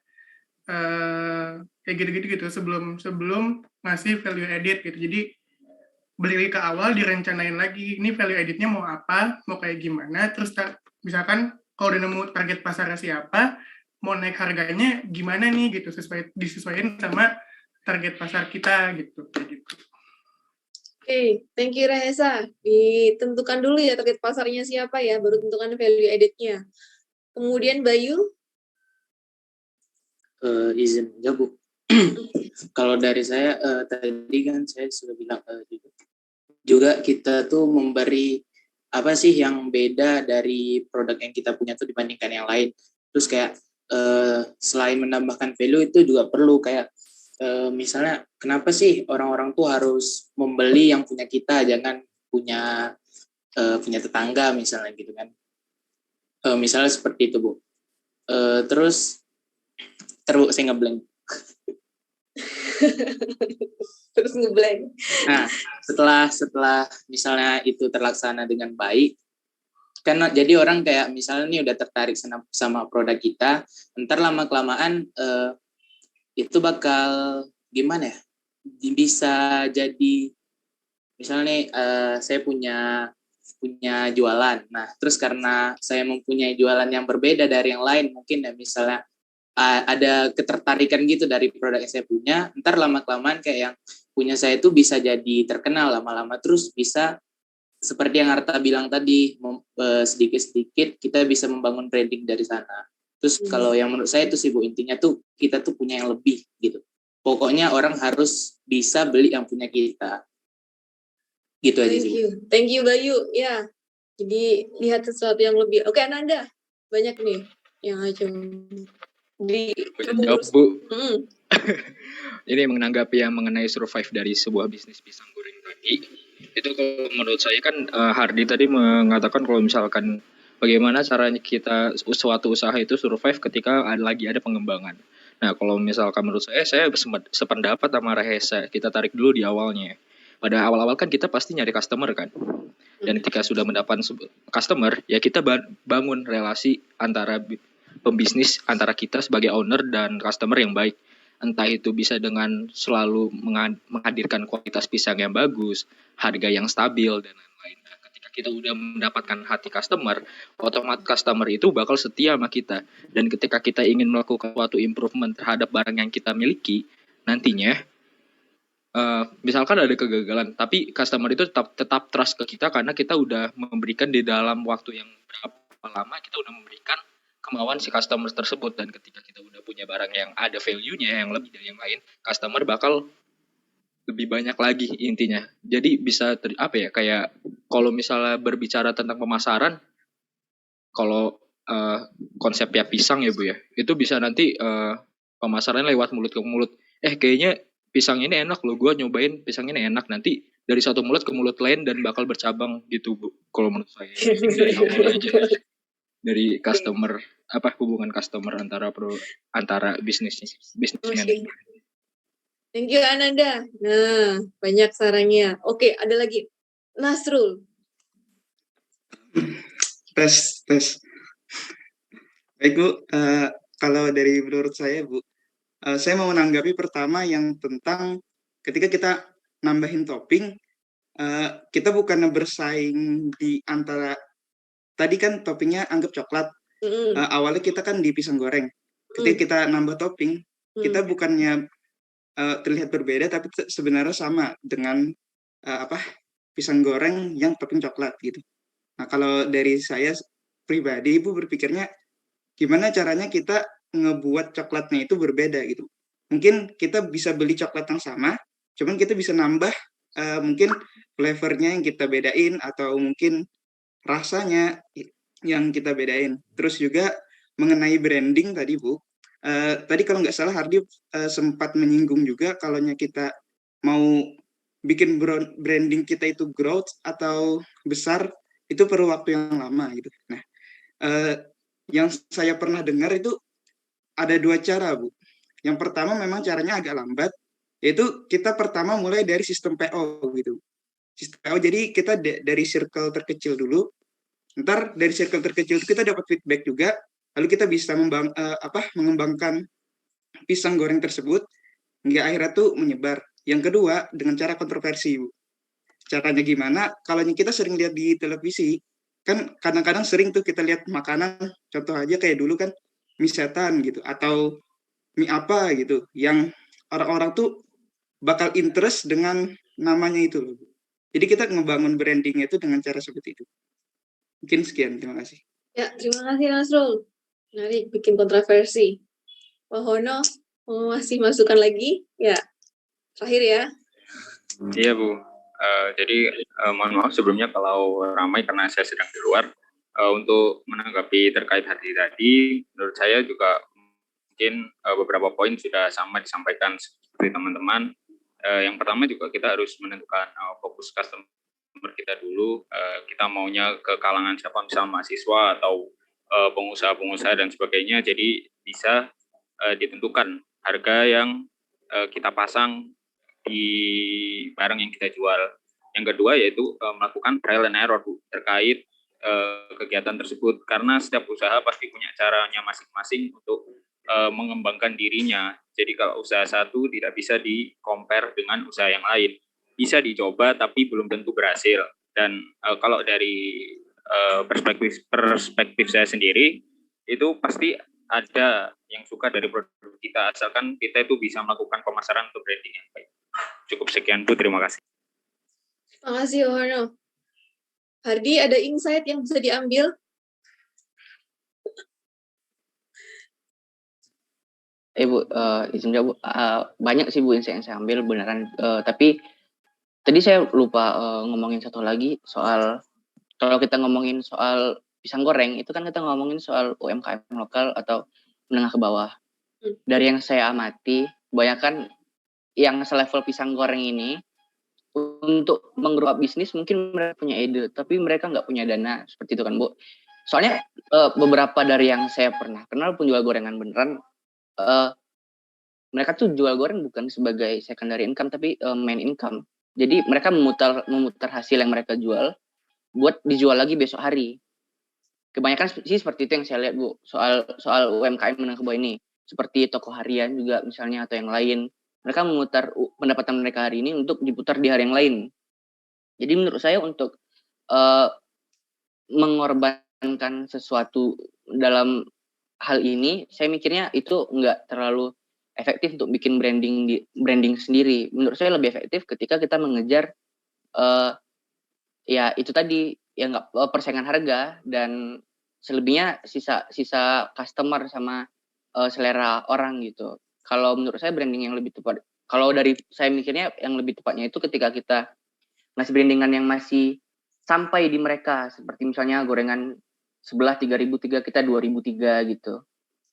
kayak gitu-gitu gitu sebelum ngasih value edit gitu. Jadi beli ke awal direncanain lagi ini value editnya mau apa, mau kayak gimana, terus misalkan kalau udah nemu target pasarnya siapa, mau naik harganya gimana nih gitu, disesuaikan sama target pasar kita gitu kayak gitu. Oke, thank you Rahesa. Ditentukan dulu ya target pasarnya siapa ya, baru tentukan value editnya. Kemudian Bayu. Izin aja Bu. Kalau dari saya tadi kan saya sudah bilang juga kita tuh memberi apa sih yang beda dari produk yang kita punya tuh dibandingkan yang lain. Terus kayak selain menambahkan value itu juga perlu kayak misalnya kenapa sih orang-orang tuh harus membeli yang punya kita, jangan punya tetangga misalnya gitu kan. Misalnya seperti itu Bu. Terus saya ngeblank. Terus ngeblank. Nah, setelah misalnya itu terlaksana dengan baik, kan jadi orang kayak misalnya nih udah tertarik sama produk kita, ntar lama-kelamaan itu bakal gimana ya? Bisa jadi misalnya nih saya punya jualan. Nah, terus karena saya mempunyai jualan yang berbeda dari yang lain, mungkin ya misalnya ada ketertarikan gitu dari produk yang saya punya, ntar lama-kelamaan kayak yang punya saya itu bisa jadi terkenal lama-lama, terus bisa seperti yang Arta bilang tadi, sedikit-sedikit kita bisa membangun branding dari sana. Terus kalau yang menurut saya itu sih Bu, intinya tuh kita tuh punya yang lebih gitu. Pokoknya orang harus bisa beli yang punya kita. Gitu aja sih. Thank you Bayu. Ya, jadi lihat sesuatu yang lebih. Oke Ananda, banyak nih yang jawab Bu. Ini menanggapi yang mengenai survive dari sebuah bisnis pisang goreng tadi. Itu kalau menurut saya kan Hardi tadi mengatakan kalau misalkan bagaimana caranya kita suatu usaha itu survive ketika lagi ada pengembangan. Nah kalau misalkan menurut saya sependapat sama Rahesa, kita tarik dulu di awalnya. Pada awal-awal kan kita pasti nyari customer kan. Dan ketika sudah mendapatkan customer, ya kita bangun relasi antara pembisnis, antara kita sebagai owner dan customer yang baik. Entah itu bisa dengan selalu menghadirkan kualitas pisang yang bagus, harga yang stabil, dan lain-lain. Nah, ketika kita udah mendapatkan hati customer, otomatis customer itu bakal setia sama kita. Dan ketika kita ingin melakukan suatu improvement terhadap barang yang kita miliki, nantinya, misalkan ada kegagalan, tapi customer itu tetap trust ke kita karena kita udah memberikan di dalam waktu yang berapa lama, kita udah memberikan kemauan si customer tersebut. Dan ketika kita udah punya barang yang ada value-nya yang lebih dari yang lain, customer bakal lebih banyak lagi intinya. Jadi bisa kayak kalau misalnya berbicara tentang pemasaran, kalau konsepnya pisang ya Bu ya, itu bisa nanti pemasaran lewat mulut ke mulut. Kayaknya pisang ini enak loh, gue nyobain pisang ini enak, nanti dari satu mulut ke mulut lain dan bakal bercabang gitu Bu. Kalau menurut saya dari awal aja. Dari customer, hubungan customer antara bisnismen. Thank you Ananda. Nah, banyak sarannya. Oke, ada lagi. Nasrul. Tes. Baik Bu, kalau dari menurut saya Bu, saya mau menanggapi pertama yang tentang ketika kita nambahin topping, kita bukannya bersaing di antara, tadi kan toppingnya anggap coklat, awalnya kita kan di pisang goreng, ketika kita nambah topping, kita bukannya terlihat berbeda, tapi sebenarnya sama dengan pisang goreng yang topping coklat gitu. Nah kalau dari saya pribadi, Ibu berpikirnya gimana caranya kita ngebuat coklatnya itu berbeda gitu. Mungkin kita bisa beli coklat yang sama, cuman kita bisa nambah mungkin flavornya yang kita bedain, atau mungkin rasanya yang kita bedain. Terus juga mengenai branding tadi Bu, tadi kalau nggak salah Hardi sempat menyinggung juga kalau kita mau bikin branding kita itu growth atau besar itu perlu waktu yang lama gitu. Nah, yang saya pernah dengar itu ada 2 cara, Bu. Yang pertama memang caranya agak lambat, yaitu kita pertama mulai dari sistem PO gitu. Sistem PO, jadi kita dari circle terkecil dulu, ntar dari circle terkecil itu kita dapat feedback juga, lalu kita bisa mengembangkan pisang goreng tersebut hingga akhirnya tuh menyebar. Yang kedua, dengan cara kontroversi, Bu. Caranya gimana? Kalau kita sering lihat di televisi, kan kadang-kadang sering tuh kita lihat makanan, contoh aja kayak dulu kan mie setan gitu, atau mie apa gitu, yang orang-orang tuh bakal interest dengan namanya itu loh. Jadi kita ngebangun brandingnya itu dengan cara seperti itu. Mungkin sekian, terima kasih. Ya, terima kasih Nasrul. Menarik, bikin kontroversi. Pak Hono, mau masih masukan lagi? Ya, terakhir ya. Iya Bu, jadi mohon maaf sebelumnya kalau ramai karena saya sedang di luar. Untuk menanggapi terkait Hardi tadi, menurut saya juga mungkin beberapa poin sudah sama disampaikan seperti teman-teman. Yang pertama juga kita harus menentukan fokus customer kita dulu. Kita maunya ke kalangan siapa, misalnya mahasiswa atau pengusaha-pengusaha dan sebagainya. Jadi bisa ditentukan harga yang kita pasang di barang yang kita jual. Yang kedua yaitu melakukan trial and error Bu, terkait kegiatan tersebut, karena setiap usaha pasti punya caranya masing-masing untuk mengembangkan dirinya. Jadi kalau usaha satu tidak bisa di-compare dengan usaha yang lain. Bisa dicoba tapi belum tentu berhasil. Dan kalau dari perspektif saya sendiri, itu pasti ada yang suka dari produk kita, asalkan kita itu bisa melakukan pemasaran untuk branding yang baik. Cukup sekian Bu, terima kasih. Terima kasih Hono. Hardi, ada insight yang bisa diambil? Bu, izin Bu, banyak sih Bu insight yang saya ambil beneran. Tapi tadi saya lupa ngomongin satu lagi soal, kalau kita ngomongin soal pisang goreng, itu kan kita ngomongin soal UMKM lokal atau menengah ke bawah. Dari yang saya amati, kebanyakan yang selevel pisang goreng ini, untuk menggrow up bisnis mungkin mereka punya ide, tapi mereka nggak punya dana, seperti itu kan Bu. Soalnya beberapa dari yang saya pernah kenal penjual gorengan beneran, mereka tuh jual goreng bukan sebagai secondary income, tapi main income. Jadi mereka memutar hasil yang mereka jual buat dijual lagi besok hari. Kebanyakan sih seperti itu yang saya lihat Bu, soal UMKM menengah ke bawah ini. Seperti toko harian juga misalnya atau yang lain. Mereka memutar pendapatan mereka hari ini untuk diputar di hari yang lain. Jadi menurut saya untuk mengorbankan sesuatu dalam hal ini, saya mikirnya itu nggak terlalu efektif untuk bikin branding sendiri. Menurut saya lebih efektif ketika kita mengejar ya itu tadi, ya nggak persaingan harga, dan selebihnya sisa customer sama selera orang gitu. Kalau menurut saya branding yang lebih tepat, kalau dari saya mikirnya yang lebih tepatnya itu ketika kita ngasih brandingan yang masih sampai di mereka, seperti misalnya gorengan sebelah 3.003 kita 2.003 gitu.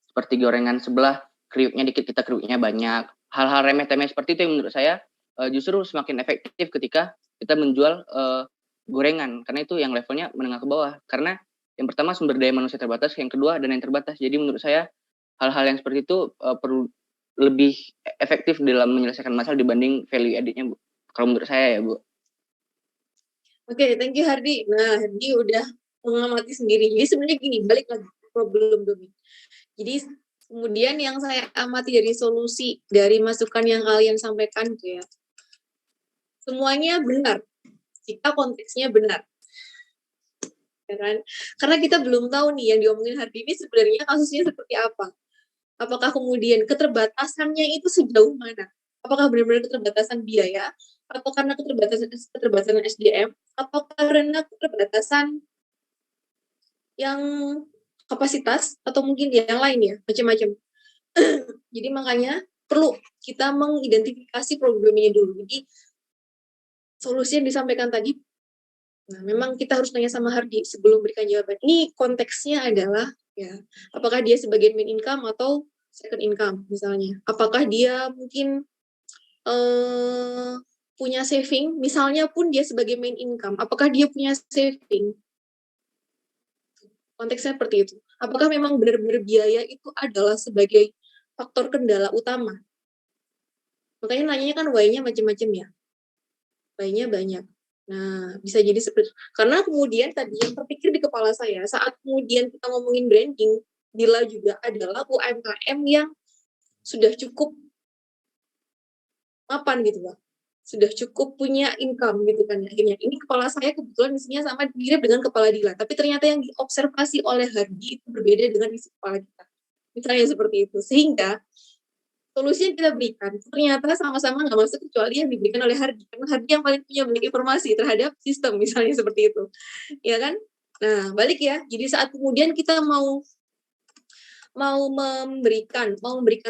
Seperti gorengan sebelah kriuknya dikit kita kriuknya banyak. Hal-hal remeh-temeh seperti itu yang menurut saya justru semakin efektif ketika kita menjual gorengan, karena itu yang levelnya menengah ke bawah. Karena yang pertama sumber daya manusia terbatas, yang kedua dana yang terbatas. Jadi menurut saya hal-hal yang seperti itu perlu lebih efektif dalam menyelesaikan masalah dibanding value added-nya Bu. Kalau menurut saya ya Bu. Oke, thank you Hardi. Nah, Hardi udah mengamati sendiri. Jadi sebenarnya gini, balik lagi problem domain. Jadi kemudian yang saya amati dari solusi dari masukan yang kalian sampaikan gitu ya, semuanya benar jika konteksnya benar, ya kan? Karena kita belum tahu nih yang diomongin Hardi ini sebenarnya kasusnya seperti apa. Apakah kemudian keterbatasannya itu sejauh mana? Apakah benar-benar keterbatasan biaya, atau karena keterbatasan SDM, atau karena keterbatasan yang kapasitas, atau mungkin yang lain ya, macam-macam. Jadi makanya perlu kita mengidentifikasi problemnya dulu. Jadi solusi yang disampaikan tadi, nah memang kita harus tanya sama Hardi sebelum berikan jawaban. Ini konteksnya adalah ya, apakah dia sebagai main income atau second income misalnya? Apakah dia mungkin punya saving, misalnya pun dia sebagai main income, apakah dia punya saving? Konteksnya seperti itu. Apakah memang benar-benar biaya itu adalah sebagai faktor kendala utama? Makanya nanyanya kan why-nya macam-macam ya. Why-nya banyak. Nah, bisa jadi seperti karena kemudian tadi yang terpikir di kepala saya saat kemudian kita ngomongin branding, Dila juga adalah UMKM yang sudah cukup mapan gitu Pak. Sudah cukup punya income gitu kan akhirnya. Ini kepala saya kebetulan isinya sama mirip dengan kepala Dila, tapi ternyata yang diobservasi oleh Hardi itu berbeda dengan isi kepala kita. Misalnya seperti itu. Sehingga solusi yang kita berikan ternyata sama-sama nggak masuk kecuali yang diberikan oleh Hardi. Karena Hardi yang paling punya banyak informasi terhadap sistem misalnya seperti itu. Ya kan? Nah, balik ya. Jadi saat kemudian kita mau memberikan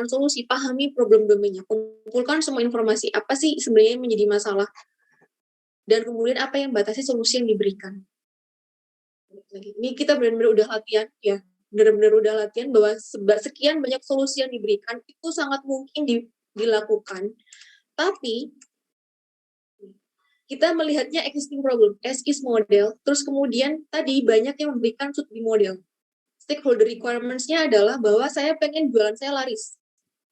solusi, pahami problem domainnya, kumpulkan semua informasi apa sih sebenarnya yang menjadi masalah, dan kemudian apa yang batasi solusi yang diberikan. Ini kita benar-benar udah latihan ya, benar-benar udah latihan bahwa sekian banyak solusi yang diberikan itu sangat mungkin dilakukan, tapi kita melihatnya existing problem, as is model, terus kemudian tadi banyak yang memberikan should be model. Stakeholder requirements-nya adalah bahwa saya pengen jualan saya laris,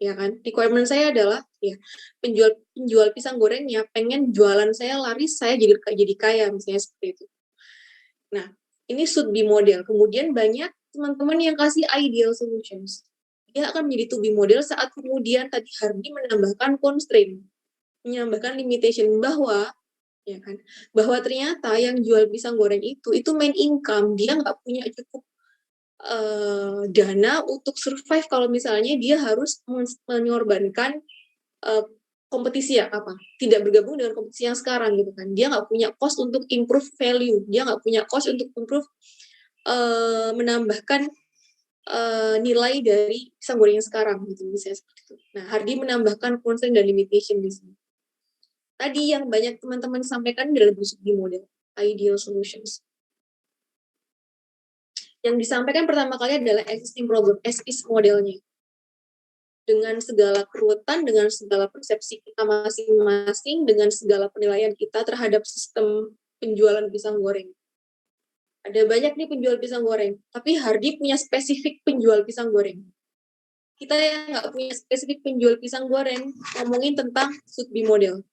ya kan? Requirement saya adalah ya penjual pisang gorengnya pengen jualan saya laris, saya jadi kaya misalnya seperti itu. Nah, ini should be model. Kemudian banyak teman-teman yang kasih ideal solutions. Dia akan menjadi to be model saat kemudian tadi Hardi menambahkan constraint, menambahkan limitation bahwa ya kan, bahwa ternyata yang jual pisang goreng itu main income, dia nggak punya cukup dana untuk survive kalau misalnya dia harus mengorbankan kompetisi ya apa tidak bergabung dengan kompetisi yang sekarang gitu kan, dia nggak punya cost untuk improve value, dia nggak punya cost untuk improve menambahkan nilai dari pisang goreng yang sekarang gitu misalnya seperti itu. Nah, Hardi menambahkan constraint dan limitation di sini. Tadi yang banyak teman-teman sampaikan dalam segi model ideal solutions. Yang disampaikan pertama kali adalah existing problem, as is modelnya. Dengan segala keruwetan, dengan segala persepsi kita masing-masing, dengan segala penilaian kita terhadap sistem penjualan pisang goreng. Ada banyak nih penjual pisang goreng, tapi Hardi punya spesifik penjual pisang goreng. Kita yang nggak punya spesifik penjual pisang goreng, ngomongin tentang should be model.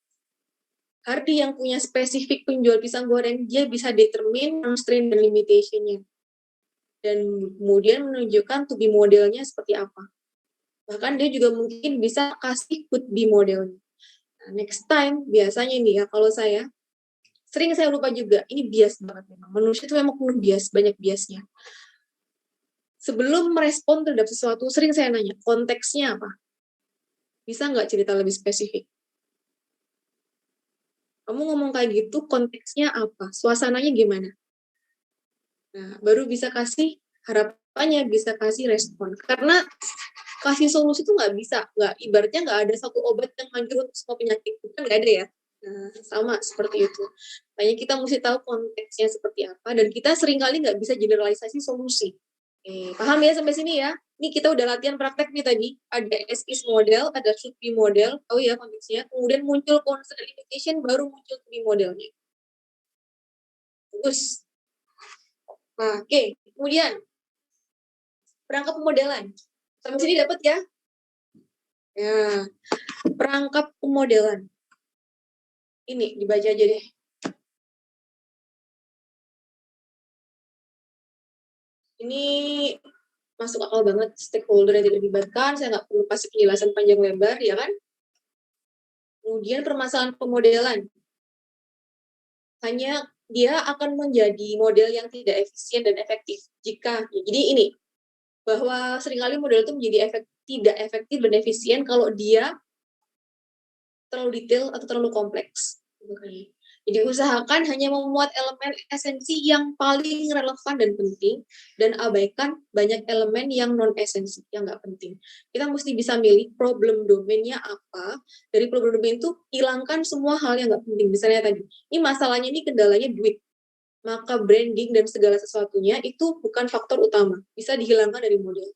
Hardi yang punya spesifik penjual pisang goreng, dia bisa determine constraint dan limitation-nya. Dan kemudian menunjukkan to be modelnya seperti apa. Bahkan dia juga mungkin bisa kasih could be modelnya. Nah, next time, biasanya nih ya, kalau saya, sering saya lupa juga, ini bias banget memang. Manusia itu memang penuh bias, banyak biasnya. Sebelum merespon terhadap sesuatu, sering saya nanya, konteksnya apa? Bisa nggak cerita lebih spesifik? Kamu ngomong kayak gitu, konteksnya apa? Suasananya gimana? Nah, baru bisa kasih harapannya, bisa kasih respon. Karena kasih solusi itu nggak bisa, ibaratnya nggak ada satu obat yang manjur untuk semua penyakit, kan nggak ada ya. Nah, sama seperti itu. Makanya kita mesti tahu konteksnya seperti apa, dan kita seringkali nggak bisa generalisasi solusi. Paham ya sampai sini ya? Ini kita udah latihan praktek nih tadi. Ada as is model, ada should be model, tahu ya konteksnya. Kemudian muncul constraint limitation, baru muncul to be modelnya. Bagus. Nah, oke. Kemudian perangkap pemodelan. Sampai sini dapat ya? Ya, perangkap pemodelan. Ini dibaca aja deh. Ini masuk akal banget, stakeholder yang tidak dilibatkan, saya nggak perlu kasih penjelasan panjang lebar, ya kan? Kemudian permasalahan pemodelan. Hanya dia akan menjadi model yang tidak efisien dan efektif. Jadi ini, bahwa seringkali model itu menjadi tidak efektif dan efisien kalau dia terlalu detail atau terlalu kompleks. Jadi usahakan hanya memuat elemen esensi yang paling relevan dan penting, dan abaikan banyak elemen yang non-esensi, yang nggak penting. Kita mesti bisa milih problem domainnya apa, dari problem domain itu hilangkan semua hal yang nggak penting. Misalnya tadi, ini masalahnya ini kendalanya duit, maka branding dan segala sesuatunya itu bukan faktor utama, bisa dihilangkan dari model.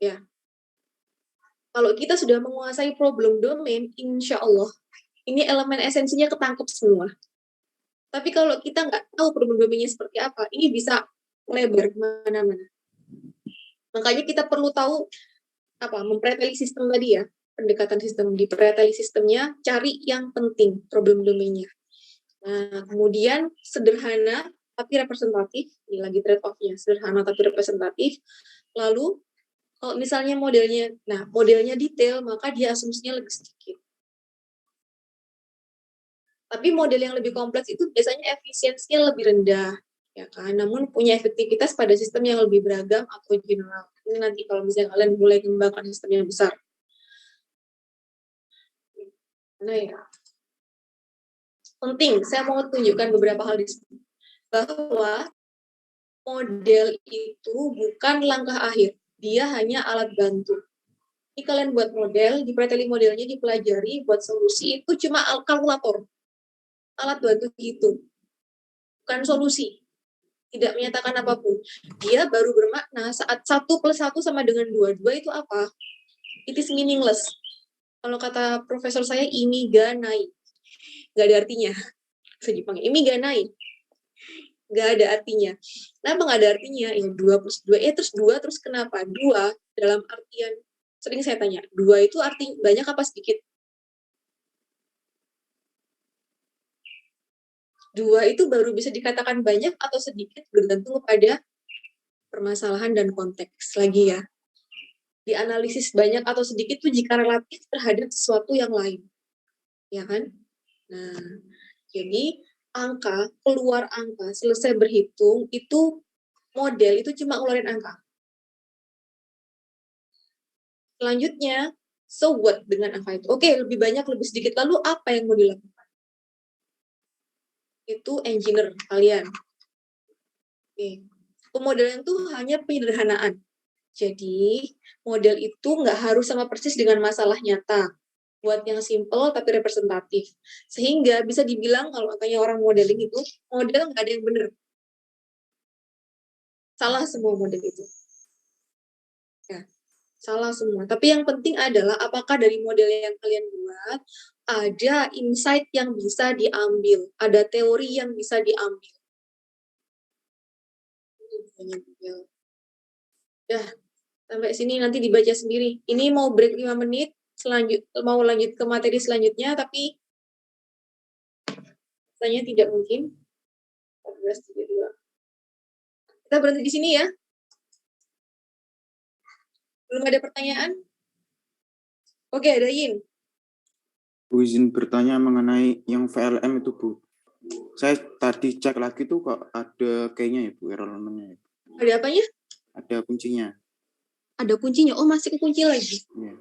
Ya. Kalau kita sudah menguasai problem domain, insya Allah ini elemen esensinya ketangkep semua. Tapi kalau kita nggak tahu problem domainnya seperti apa, ini bisa melebar kemana-mana. Makanya kita perlu tahu mempreteli sistem tadi ya, pendekatan sistem. Di preteli sistemnya, cari yang penting problem domainnya. Nah, kemudian sederhana tapi representatif, ini lagi trade-off-nya, sederhana tapi representatif. Lalu, kalau misalnya modelnya detail, maka dia asumsinya lebih sedikit. Tapi model yang lebih kompleks itu biasanya efisiensinya lebih rendah, ya kan? Namun punya efektivitas pada sistem yang lebih beragam atau general. Ini nanti kalau misalnya kalian mulai mengembangkan sistem yang besar. Nah ya, penting, saya mau tunjukkan beberapa hal di sini. Bahwa model itu bukan langkah akhir, dia hanya alat bantu. Ini kalian buat model, dipreteli modelnya, dipelajari, buat solusi, itu cuma kalkulator. Alat bantu gitu. Bukan solusi. Tidak menyatakan apapun. Dia baru bermakna saat 1 + 1 sama dengan 2. 2 itu apa? It is meaningless. Kalau kata profesor saya, imiganai. Nggak ada artinya. Bisa dipanggil imiganai. Nggak ada artinya. Kenapa nggak ada artinya? Ya 2 + 2. Terus 2, terus kenapa? 2 dalam artian, sering saya tanya, 2 itu arti banyak apa sedikit? 2 itu baru bisa dikatakan banyak atau sedikit bergantung kepada permasalahan dan konteks lagi ya. Dianalisis banyak atau sedikit itu jika relatif terhadap sesuatu yang lain. Ya kan? Nah, jadi keluar angka, selesai berhitung, itu model itu cuma ngeluarin angka. Selanjutnya, so what dengan angka itu? Oke, lebih banyak, lebih sedikit. Lalu apa yang mau dilakukan? Itu engineer kalian. Oke. Pemodelan itu hanya penyederhanaan. Jadi, model itu nggak harus sama persis dengan masalah nyata. Buat yang simple tapi representatif. Sehingga bisa dibilang kalau katanya orang modeling itu, model nggak ada yang benar. Salah semua model itu. Ya, salah semua. Tapi yang penting adalah apakah dari model yang kalian buat, ada insight yang bisa diambil, ada teori yang bisa diambil. Ya, sampai sini nanti dibaca sendiri. Ini mau break 5 menit, mau lanjut ke materi selanjutnya, tapi rasanya tidak mungkin. 14.32. Kita berhenti di sini ya. Belum ada pertanyaan? Oke, ada Yin. Bu, izin bertanya mengenai yang VLM itu, Bu. Saya tadi cek lagi tuh kok ada kayaknya ya, Bu, error-nya. Ada apanya? Ada kuncinya. Ada kuncinya. Oh, masih kekunci lagi. Iya.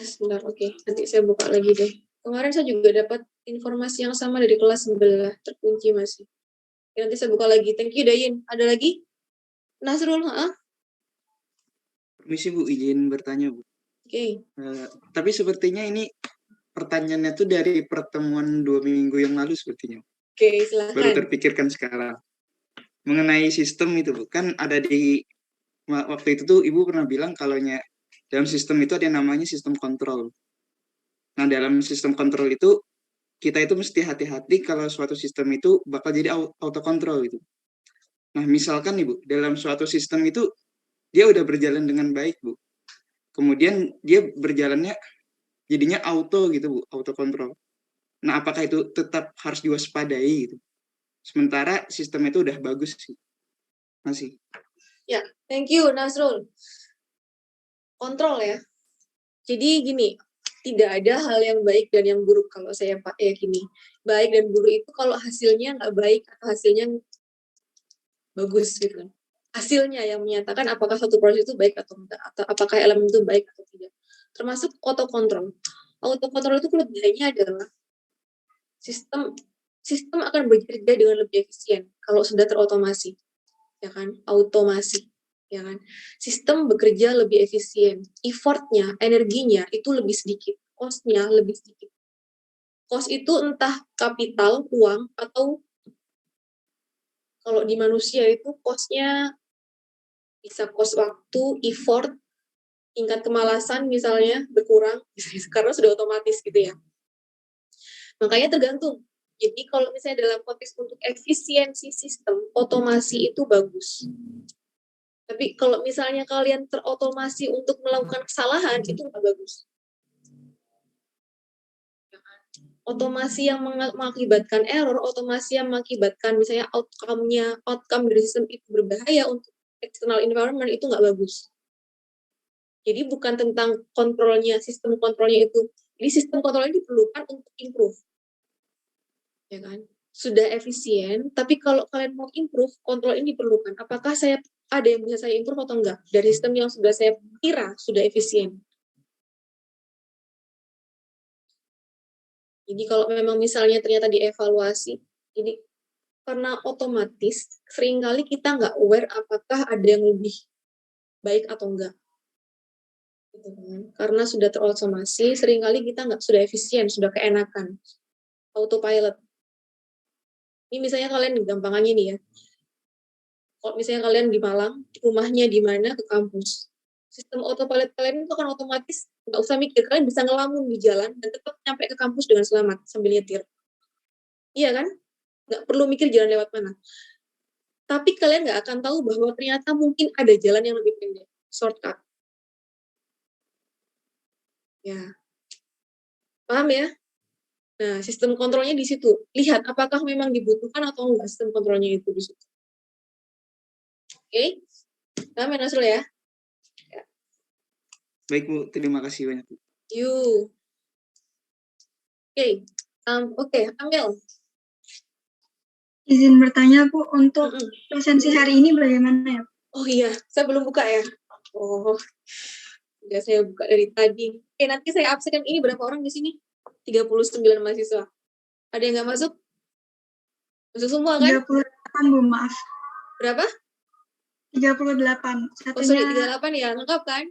Sebentar, oke. Nanti saya buka lagi deh. Kemarin saya juga dapat informasi yang sama dari kelas 11. Terkunci masih. Ya, nanti saya buka lagi. Thank you, Dayin. Ada lagi? Nasrul, Permisi Bu, izin bertanya Bu. Oke. Tapi sepertinya ini pertanyaannya tuh dari pertemuan 2 minggu yang lalu sepertinya. Oke, silakan. Baru terpikirkan sekarang. Mengenai sistem itu Bu, kan ada di waktu itu tuh Ibu pernah bilang kalau dalam sistem itu ada yang namanya sistem kontrol. Nah, dalam sistem kontrol itu kita itu mesti hati-hati kalau suatu sistem itu bakal jadi auto kontrol gitu. Nah, misalkan nih Bu, dalam suatu sistem itu dia udah berjalan dengan baik Bu. Kemudian dia berjalannya jadinya auto gitu Bu, auto kontrol. Nah, apakah itu tetap harus diwaspadai gitu? Sementara sistem itu udah bagus sih. Masih. Ya, thank you Nasrul. Kontrol ya. Jadi gini, tidak ada hal yang baik dan yang buruk kalau saya yakini. Baik dan buruk itu kalau hasilnya nggak baik atau hasilnya bagus gitu. Hasilnya yang menyatakan apakah satu proses itu baik atau enggak, atau apakah elemen itu baik atau tidak. Termasuk autokontrol. Autokontrol itu kelebihannya adalah sistem akan bekerja dengan lebih efisien kalau sudah terotomasi, ya kan? Automasi, ya kan? Sistem bekerja lebih efisien, effortnya, energinya itu lebih sedikit, cost-nya lebih sedikit. Cost itu entah kapital, uang, atau kalau di manusia itu cost-nya bisa cost waktu, effort, tingkat kemalasan misalnya berkurang karena sudah otomatis gitu ya. Makanya tergantung. Jadi kalau misalnya dalam konteks untuk efisiensi sistem, otomasi itu bagus. Tapi kalau misalnya kalian terotomasi untuk melakukan kesalahan, itu nggak bagus. Otomasi yang mengakibatkan error, otomasi yang mengakibatkan misalnya outcome dari sistem itu berbahaya untuk external environment, itu nggak bagus. Jadi bukan tentang kontrolnya, sistem kontrolnya itu. Jadi sistem kontrolnya diperlukan untuk improve. Ya kan? Sudah efisien, tapi kalau kalian mau improve, kontrol ini diperlukan. Apakah ada yang bisa saya improve atau enggak? Dari sistem yang sudah saya kira sudah efisien. Jadi kalau memang misalnya ternyata dievaluasi, jadi karena otomatis seringkali kita nggak aware apakah ada yang lebih baik atau enggak. Gitu kan? Karena sudah terotomasi, seringkali kita nggak sudah efisien, sudah keenakan. Autopilot. Ini misalnya kalian gampangannya nih ya. Kalau misalnya kalian di Malang, rumahnya di mana ke kampus. Sistem autopilot kalian itu kan otomatis nggak usah mikir, kalian bisa ngelamun di jalan dan tetap nyampe ke kampus dengan selamat sambil nyetir. Iya kan? Nggak perlu mikir jalan lewat mana. Tapi kalian nggak akan tahu bahwa ternyata mungkin ada jalan yang lebih pendek, shortcut. Ya, paham ya? Nah, sistem kontrolnya di situ. Lihat apakah memang dibutuhkan atau enggak sistem kontrolnya itu di situ. Oke? Paham ya, Nasrul ya? Baik Bu, terima kasih banyak Bu. Yuk. Oke, Amel. Izin bertanya Bu, untuk presensi hari ini bagaimana ya? Oh iya, saya belum buka ya. Oh, udah saya buka dari tadi. Oke, nanti saya absenkan ini berapa orang di sini? 39 mahasiswa. Ada yang nggak masuk? Masuk semua kan? 38 Bu, maaf. Berapa? 38. Oh, sorry, 38 ya, lengkap kan?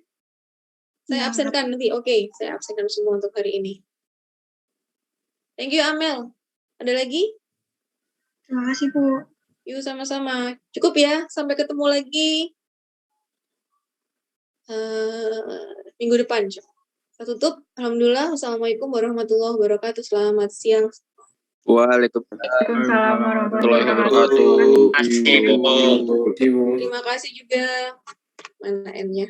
Saya absenkan nanti. Oke, saya absenkan semua untuk hari ini. Thank you, Amel. Ada lagi? Terima kasih, Bu. Yuk, sama-sama. Cukup ya, sampai ketemu lagi minggu depan. Saya tutup. Alhamdulillah. Wassalamualaikum warahmatullahi wabarakatuh. Selamat siang. Waalaikumsalam warahmatullahi wabarakatuh. Terima kasih juga. Mana N-nya?